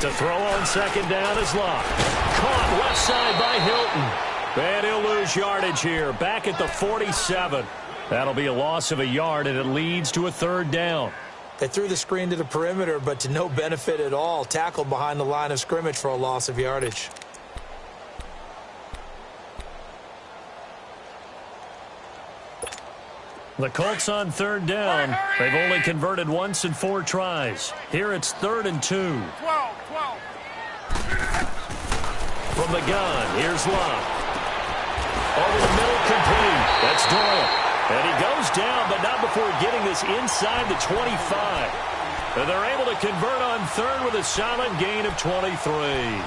S2: To throw on 2nd down is Luck. Caught left side by Hilton. And he'll lose yardage here, back at the 47. That'll be a loss of a yard, and it leads to a 3rd down.
S3: They threw the screen to the perimeter, but to no benefit at all. Tackled behind the line of scrimmage for a loss of yardage.
S2: The Colts on 3rd down. They've only converted once in 4 tries. Here it's 3rd and 2.
S1: 12.
S2: From the gun, here's Luck. Over the middle, complete. That's Doyle. And he goes down, but not before getting this inside the 25. And they're able to convert on 3rd with a solid gain of 23.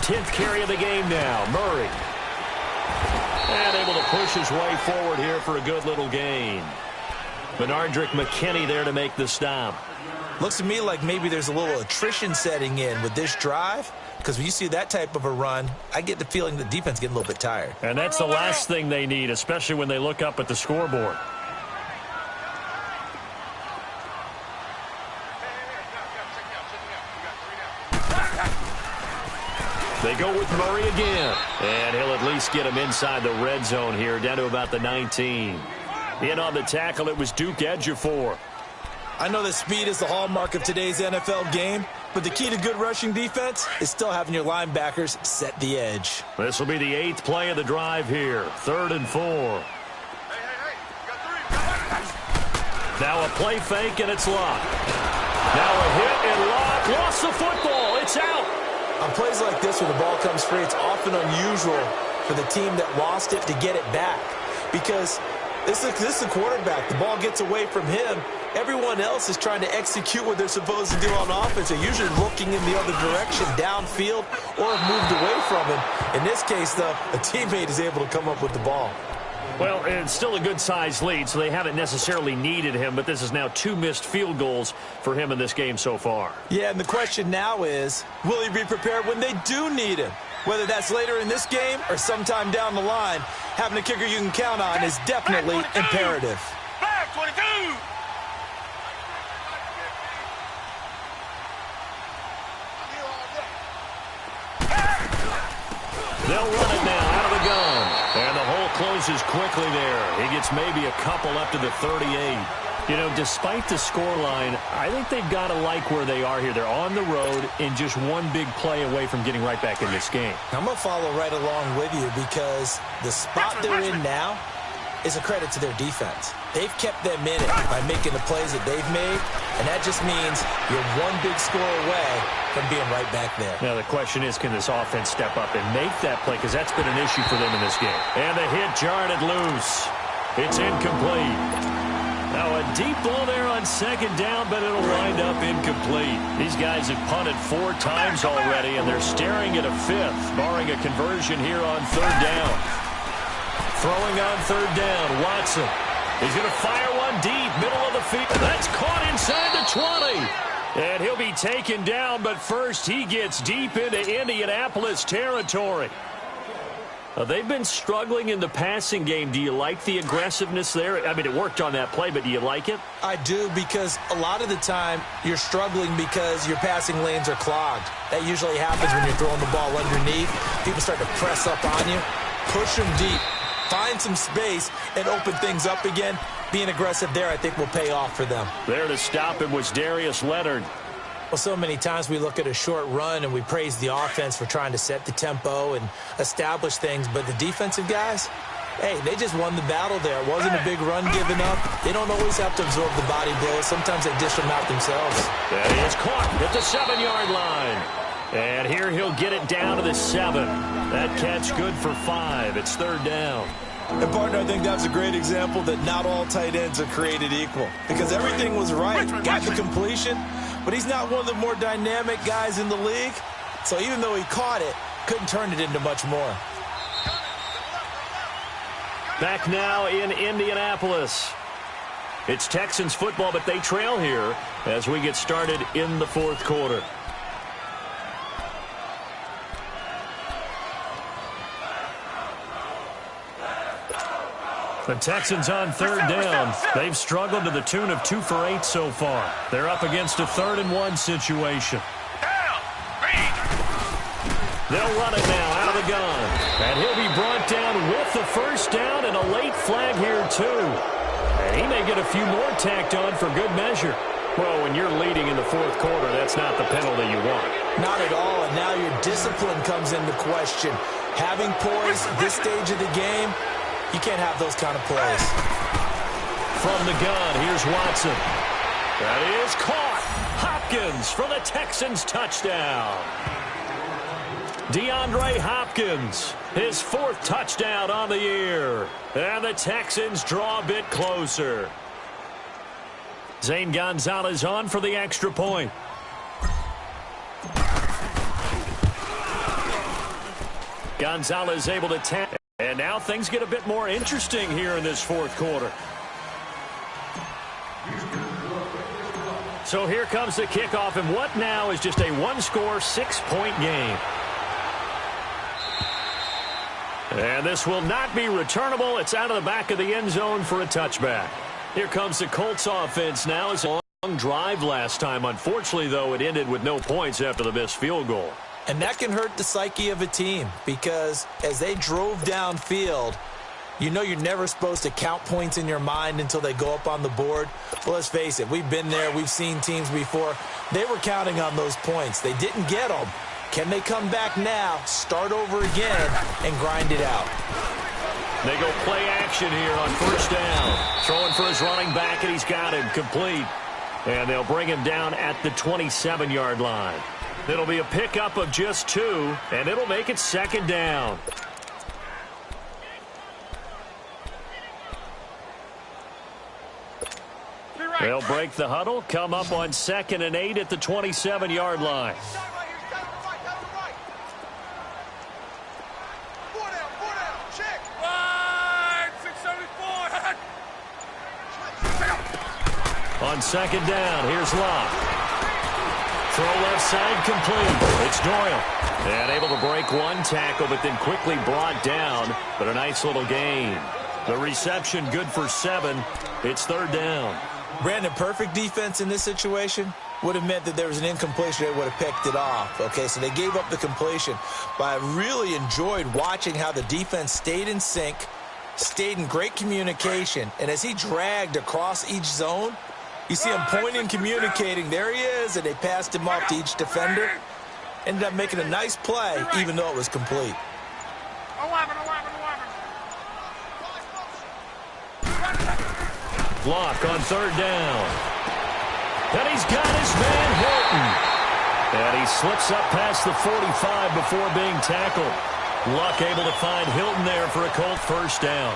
S2: Tenth carry of the game now, Murray. And able to push his way forward here for a good little gain. Benardrick McKinney there to make the stop.
S3: Looks to me like maybe there's a little attrition setting in with this drive, because when you see that type of a run, I get the feeling the defense getting a little bit tired.
S2: And that's the last thing they need, especially when they look up at the scoreboard. The They go with Murray again. And he'll at least get him inside the red zone here, down to about the 19. In on the tackle, it was Duke Ejiofor.
S3: I know that speed is the hallmark of today's NFL game, but the key to good rushing defense is still having your linebackers set the edge.
S2: This will be the 8th play of the drive here. 3rd and 4. Now a play fake, and it's locked. Now a hit and lock. Lost the football. It's out.
S3: On plays like this, when the ball comes free, it's often unusual for the team that lost it to get it back. Because this is the quarterback. The ball gets away from him. Everyone else is trying to execute what they're supposed to do on offense. They're usually looking in the other direction, downfield, or have moved away from him. In this case, though, a teammate is able to come up with the ball.
S2: Well, it's still a good-sized lead, so they haven't necessarily needed him, but this is now 2 missed field goals for him in this game so far.
S3: Yeah, and the question now is, will he be prepared when they do need him? Whether that's later in this game or sometime down the line, having a kicker you can count on is definitely imperative.
S1: Flag 22!
S2: They'll run it now out of the gun. And the hole closes quickly there. He gets maybe a couple up to the 38. You know, despite the scoreline, I think they've got to like where they are here. They're on the road and just one big play away from getting right back in this game.
S3: I'm going to follow right along with you because the spot they're in now is a credit to their defense. They've kept them in it by making the plays that they've made, and that just means you're one big score away from being right back there.
S2: Now the question is, can this offense step up and make that play? Because that's been an issue for them in this game. And the hit jarred it loose. It's incomplete. Now a deep ball there on 2nd down, but it'll wind up incomplete. These guys have punted 4 times already, and they're staring at a 5th, barring a conversion here on 3rd down. Throwing on 3rd down, Watson. He's going to fire one deep, middle of the field. That's caught inside the 20. And he'll be taken down, but first he gets deep into Indianapolis territory. They've been struggling in the passing game. Do you like the aggressiveness there? I mean, it worked on that play, but do you like it?
S3: I do, because a lot of the time you're struggling because your passing lanes are clogged. That usually happens when you're throwing the ball underneath. People start to press up on you, push them deep, find some space, and open things up again. Being aggressive there, I think, will pay off for them.
S2: There to stop him was Darius Leonard.
S3: Well, so many times we look at a short run and we praise the offense for trying to set the tempo and establish things, but the defensive guys, hey, they just won the battle there. It wasn't a big run given up. They don't always have to absorb the body blows. Sometimes they dish them out themselves.
S2: That is caught at the 7-yard line. And here he'll get it down to the 7. That catch good for 5. It's 3rd down.
S3: And, partner, I think that's a great example that not all tight ends are created equal. Because everything was right. Got the completion, but he's not one of the more dynamic guys in the league. So even though he caught it, couldn't turn it into much more.
S2: Back now in Indianapolis. It's Texans football, but they trail here as we get started in the 4th quarter. The Texans on 3rd down. They've struggled to the tune of 2 for 8 so far. They're up against a 3rd and 1 situation. They'll run it now out of the gun. And he'll be brought down with the 1st down and a late flag here too. And he may get a few more tacked on for good measure. Well, when you're leading in the 4th quarter, that's not the penalty you want.
S3: Not at all, and now your discipline comes into question. Having poise this stage of the game, you can't have those kind of plays.
S2: From the gun, here's Watson. That is caught. Hopkins for the Texans touchdown. DeAndre Hopkins, his 4th touchdown on the year. And the Texans draw a bit closer. Zane Gonzalez on for the extra point. Gonzalez able to tap. And now things get a bit more interesting here in this 4th quarter. So here comes the kickoff, and what now is just a 1-score, 6-point game. And this will not be returnable. It's out of the back of the end zone for a touchback. Here comes the Colts offense now. It's a long drive last time. Unfortunately, though, it ended with no points after the missed field goal.
S3: And that can hurt the psyche of a team because as they drove downfield, you know you're never supposed to count points in your mind until they go up on the board. Well, let's face it, we've been there. We've seen teams before. They were counting on those points. They didn't get them. Can they come back now, start over again, and grind it out?
S2: They go play action here on first down. Throwing for his running back, and he's got him complete. And they'll bring him down at the 27-yard line. It'll be a pickup of just 2, and it'll make it second down. They'll break the huddle, come up on 2nd and 8 at the 27-yard line. On 2nd down, here's Locke. Throw left side complete. It's Doyle. And able to break one tackle, but then quickly brought down. But a nice little gain. The reception good for 7. It's 3rd down.
S3: Brandon, perfect defense in this situation would have meant that there was an incompletion. They would have picked it off. Okay, so they gave up the completion. But I really enjoyed watching how the defense stayed in sync, stayed in great communication. And as he dragged across each zone, you see him pointing, communicating. There he is, and they passed him off to each defender. Ended up making a nice play, even though it was complete.
S1: 11.
S2: Locke on 3rd down. And he's got his man Hilton. And he slips up past the 45 before being tackled. Luck able to find Hilton there for a Colt first down.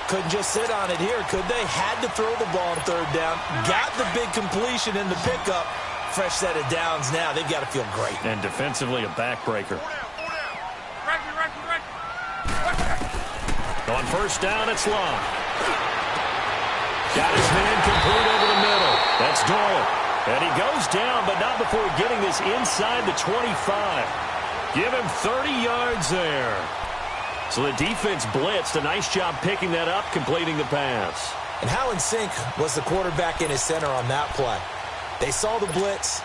S3: Couldn't just sit on it here, could they? Had to throw the ball on 3rd down. Got the big completion in the pickup. Fresh set of downs now. They've got to feel great.
S2: And defensively a backbreaker. On first down, it's Locke. Got his man complete over the middle. That's Doyle. And he goes down, but not before getting this inside the 25. Give him 30 yards there. So the defense blitzed. A nice job picking that up, completing the pass.
S3: And how in sync was the quarterback in his center on that play? They saw the blitz,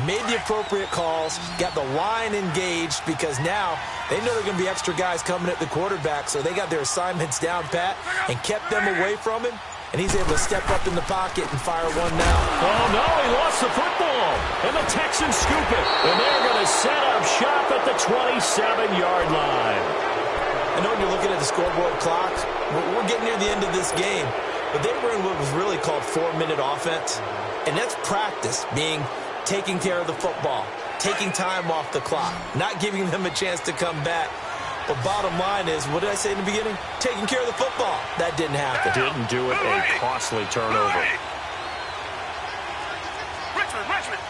S3: made the appropriate calls, got the line engaged because now they know there are going to be extra guys coming at the quarterback, so they got their assignments down pat and kept them away from him. And he's able to step up in the pocket and fire one now.
S2: Oh, no, he lost the football. And the Texans scoop it. And they're going to set up shop at the 27-yard line.
S3: I know when you're looking at the scoreboard clock, we're getting near the end of this game. But they were in what was really called 4-minute offense. And that's practice, being taking care of the football, taking time off the clock, not giving them a chance to come back. But bottom line is, what did I say in the beginning? Taking care of the football. That didn't happen.
S2: Didn't do it. A costly turnover.
S1: Richmond.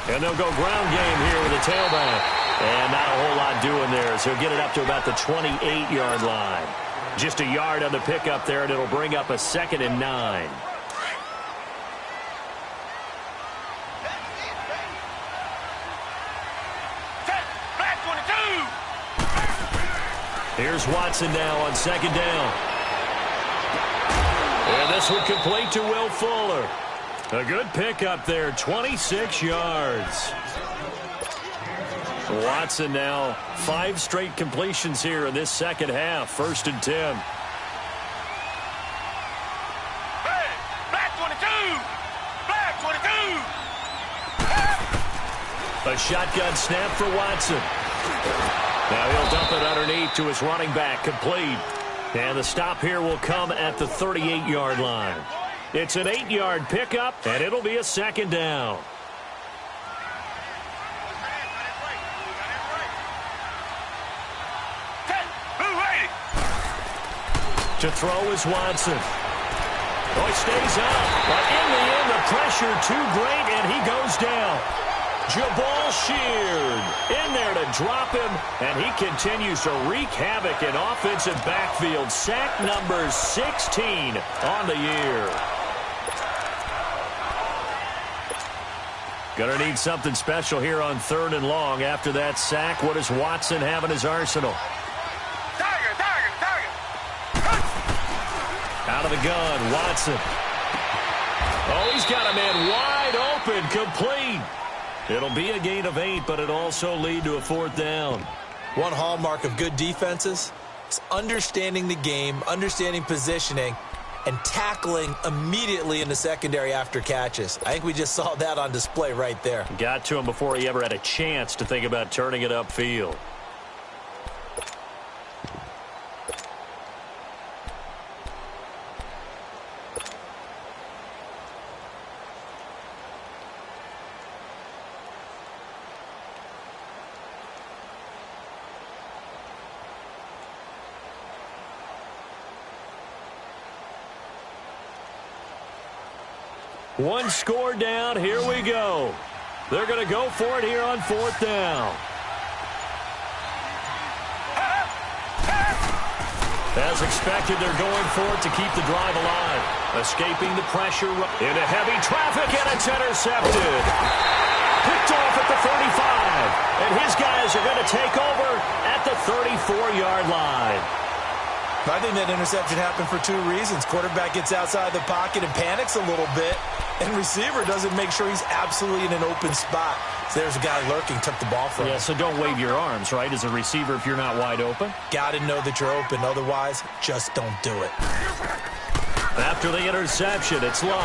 S2: And they'll go ground game here with a tailback. And not a whole lot doing there as he'll get it up to about the 28-yard line. Just a yard on the pickup there, and it'll bring up a 2nd and 9. Here's Watson now on 2nd down. And this one complete to Will Fuller. A good pickup there, 26 yards. Watson now 5 straight completions here in this second half. 1st and 10.
S1: Hey, black 22.
S2: A shotgun snap for Watson. Now he'll dump it underneath to his running back, complete. And the stop here will come at the 38-yard line. It's an 8-yard pickup, and it'll be a 2nd down. To throw is Watson. Oh, he stays up. But in the end, the pressure too great, and he goes down. Jabal Sheard in there to drop him, and he continues to wreak havoc in offensive backfield. Sack number 16 on the year. Gonna need something special here on 3rd and long. After that sack, what does Watson have in his arsenal?
S1: Target.
S2: Out of the gun, Watson. Oh, he's got a man wide open, complete. It'll be a gain of 8, but it also lead to a 4th down.
S3: One hallmark of good defenses is understanding the game, understanding positioning, and tackling immediately in the secondary after catches. I think we just saw that on display right there.
S2: Got to him before he ever had a chance to think about turning it upfield. One score down. Here we go. They're going to go for it here on 4th down. As expected, they're going for it to keep the drive alive. Escaping the pressure into heavy traffic, and it's intercepted. Picked off at the 35. And his guys are going to take over at the 34-yard line.
S3: I think that interception happened for 2 reasons. Quarterback gets outside the pocket and panics a little bit, and receiver doesn't make sure he's absolutely in an open spot. So there's a guy lurking, took the ball from him.
S2: Yeah, so don't wave your arms, right, as a receiver if you're not wide open.
S3: Got to know that you're open. Otherwise, just don't do it.
S2: After the interception, it's Love.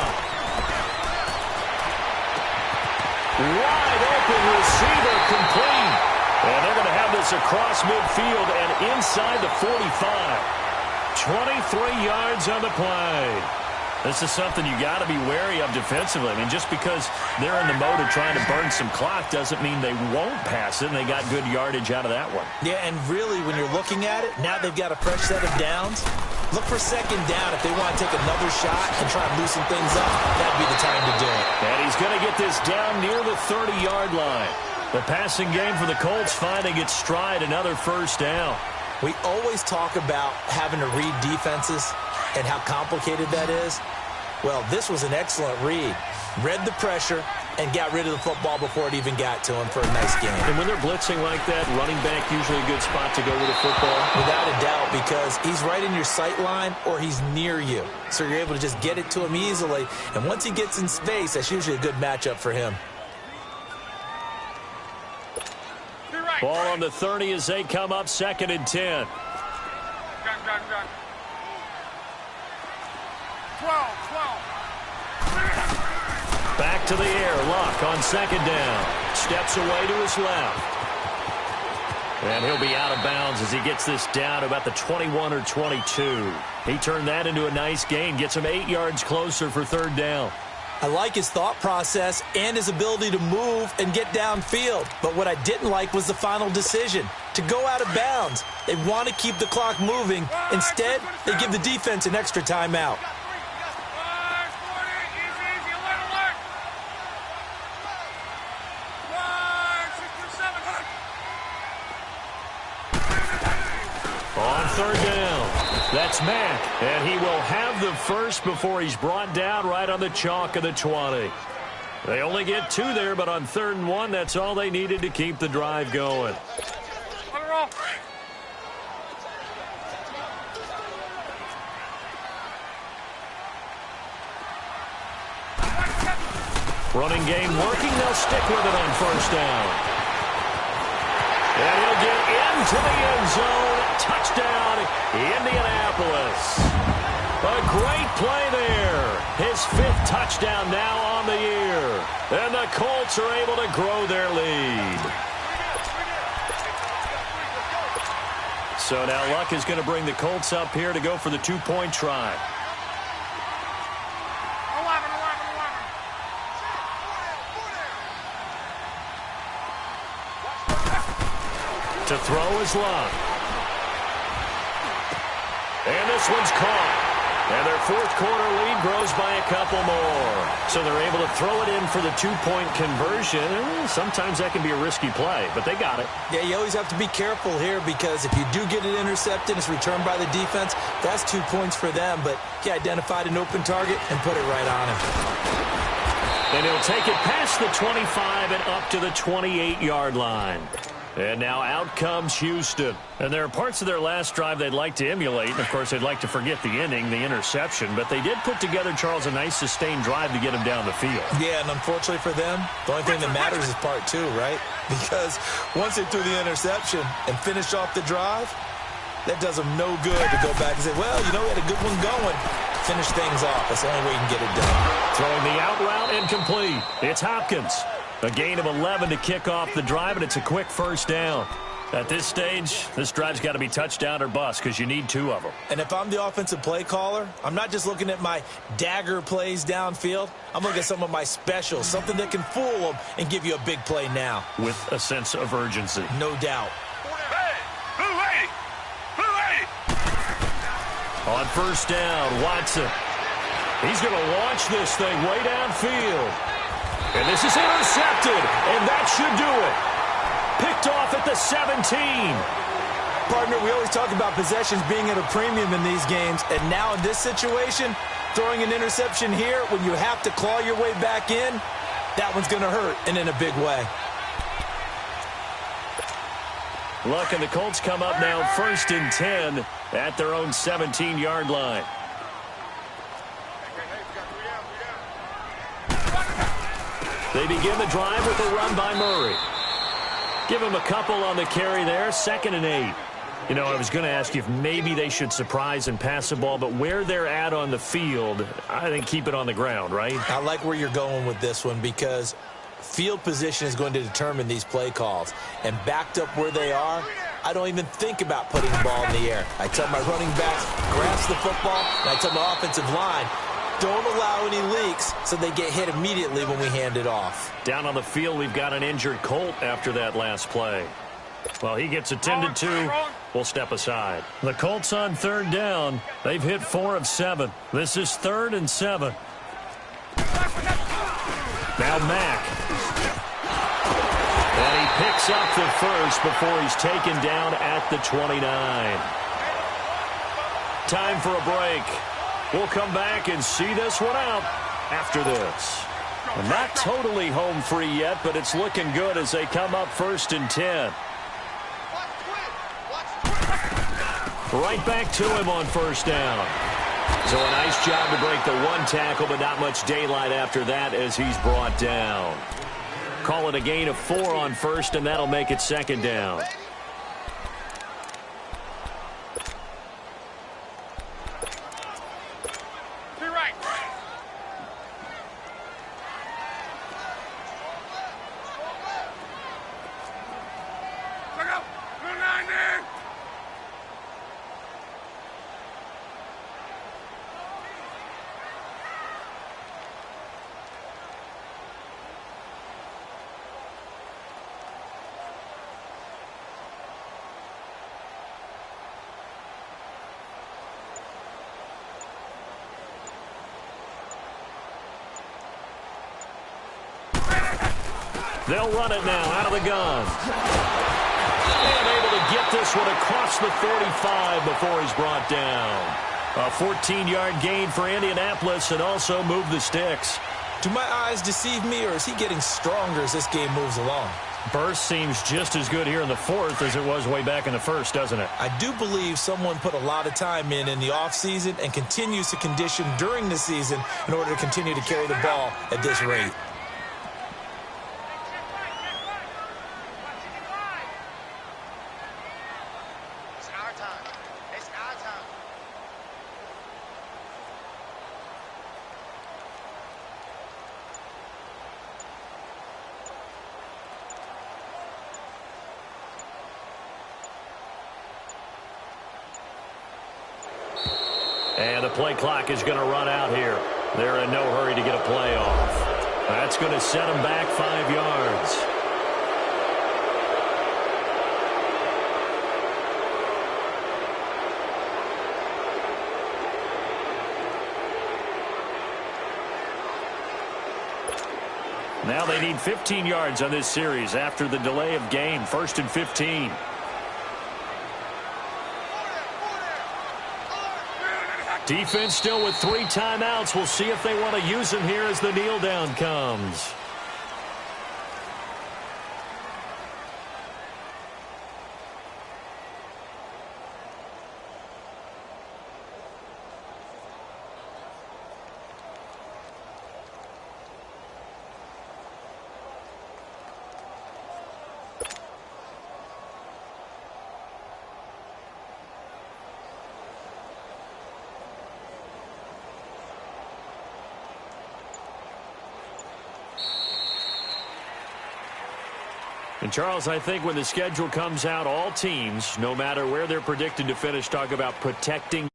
S2: Wide open receiver complete. And they're going to have this across midfield and inside the 45. 23 yards on the play. This is something you got to be wary of defensively. I mean, just because they're in the mode of trying to burn some clock doesn't mean they won't pass it, and they got good yardage out of that one.
S3: Yeah, and really, when you're looking at it, now they've got a fresh set of downs. Look for 2nd down if they want to take another shot and try and loosen things up. That'd be the time to do it.
S2: And he's going to get this down near the 30-yard line. The passing game for the Colts finding its stride, another 1st down.
S3: We always talk about having to read defenses and how complicated that is. Well, this was an excellent read. Read the pressure and got rid of the football before it even got to him for a nice game.
S2: And when they're blitzing like that, running back usually a good spot to go with the football?
S3: Without a doubt, because he's right in your sight line or he's near you. So you're able to just get it to him easily. And once he gets in space, that's usually a good matchup for him.
S2: Ball on the 30 as they come up 2nd and 10.
S1: 12.
S2: Back to the air. Luck on 2nd down. Steps away to his left. And he'll be out of bounds as he gets this down to about the 21 or 22. He turned that into a nice gain. Gets him 8 yards closer for 3rd down.
S3: I like his thought process and his ability to move and get downfield. But what I didn't like was the final decision, to go out of bounds. They want to keep the clock moving. Instead, they give the defense an extra timeout.
S2: On 3rd down, that's Mack, and he will have the first before he's brought down right on the chalk of the 20. They only get 2 there, but on 3rd and 1, that's all they needed to keep the drive going. Running game working, they'll stick with it on 1st down. And he'll get into the end zone. Touchdown, Indianapolis. A great play there. His 5th touchdown now on the year. And the Colts are able to grow their lead. So now Luck is going to bring the Colts up here to go for the 2-point try. To throw is Luck. And this one's caught. And their 4th quarter lead grows by a couple more. So they're able to throw it in for the 2-point conversion. Sometimes that can be a risky play, but they got it. Yeah,
S3: you always have to be careful here because if you do get it intercepted, it's returned by the defense, that's 2 points for them. But he identified an open target and put it right on him.
S2: And he'll take it past the 25 and up to the 28-yard line. And now out comes Houston. And there are parts of their last drive they'd like to emulate. And, of course, they'd like to forget the inning, the interception. But they did put together, Charles, a nice sustained drive to get him down the field.
S3: Yeah, and unfortunately for them, the only thing that matters is part two, right? Because once they threw the interception and finished off the drive, that does them no good to go back and say, well, you know, we had a good one going. Finish things off. That's the only way you can get it done.
S2: Throwing the out route incomplete. It's Hopkins. A gain of 11 to kick off the drive, and it's a quick first down. At this stage, this drive's got to be touchdown or bust because you need two of them.
S3: And if I'm the offensive play caller, I'm not just looking at my dagger plays downfield. I'm looking at some of my specials, something that can fool them and give you a big play now.
S2: With a sense of urgency.
S3: No doubt.
S1: Hey, Blue 80! Blue 80!
S2: On first down, Watson. He's going to launch this thing way downfield. And this is intercepted, and that should do it. Picked off at the 17.
S3: Partner, we always talk about possessions being at a premium in these games, and now in this situation, throwing an interception here when you have to claw your way back in, that one's going to hurt, and in a big way.
S2: Look, and the Colts come up now 1st and 10 at their own 17-yard line. They begin the drive with a run by Murray. Give him a couple on the carry there, 2nd and 8. You know, I was going to ask you if maybe they should surprise and pass the ball, but where they're at on the field, I think keep it on the ground, right?
S3: I like where you're going with this one because field position is going to determine these play calls. And backed up where they are, I don't even think about putting the ball in the air. I tell my running backs, grasp the football, and I tell my offensive line, don't allow any leaks so they get hit immediately when we hand it off.
S2: Down on the field, we've got an injured Colt after that last play. Well, he gets attended to. We'll step aside. The Colts on 3rd down. They've hit 4 of 7. This is 3rd and 7. Now Mack. And he picks up the first before he's taken down at the 29. Time for a break. We'll come back and see this one out after this. Not totally home free yet, but it's looking good as they come up 1st and 10. Right back to him on 1st down. So a nice job to break the one tackle, but not much daylight after that as he's brought down. Call it a gain of 4 on 1st, and that'll make it 2nd down. They'll run it now out of the gun. And able to get this one across the 45 before he's brought down. A 14-yard gain for Indianapolis and also move the sticks.
S3: Do my eyes deceive me, or is he getting stronger as this game moves along?
S2: Burst seems just as good here in the 4th as it was way back in the 1st, doesn't it?
S3: I do believe someone put a lot of time in the offseason and continues to condition during the season in order to continue to carry the ball at this rate.
S2: And the play clock is going to run out here. They're in no hurry to get a play off. That's going to set them back 5 yards. Now they need 15 yards on this series after the delay of game. 1st and 15. Defense still with 3 timeouts. We'll see if they want to use them here as the kneel down comes. And, Charles, I think when the schedule comes out, all teams, no matter where they're predicted to finish, talk about protecting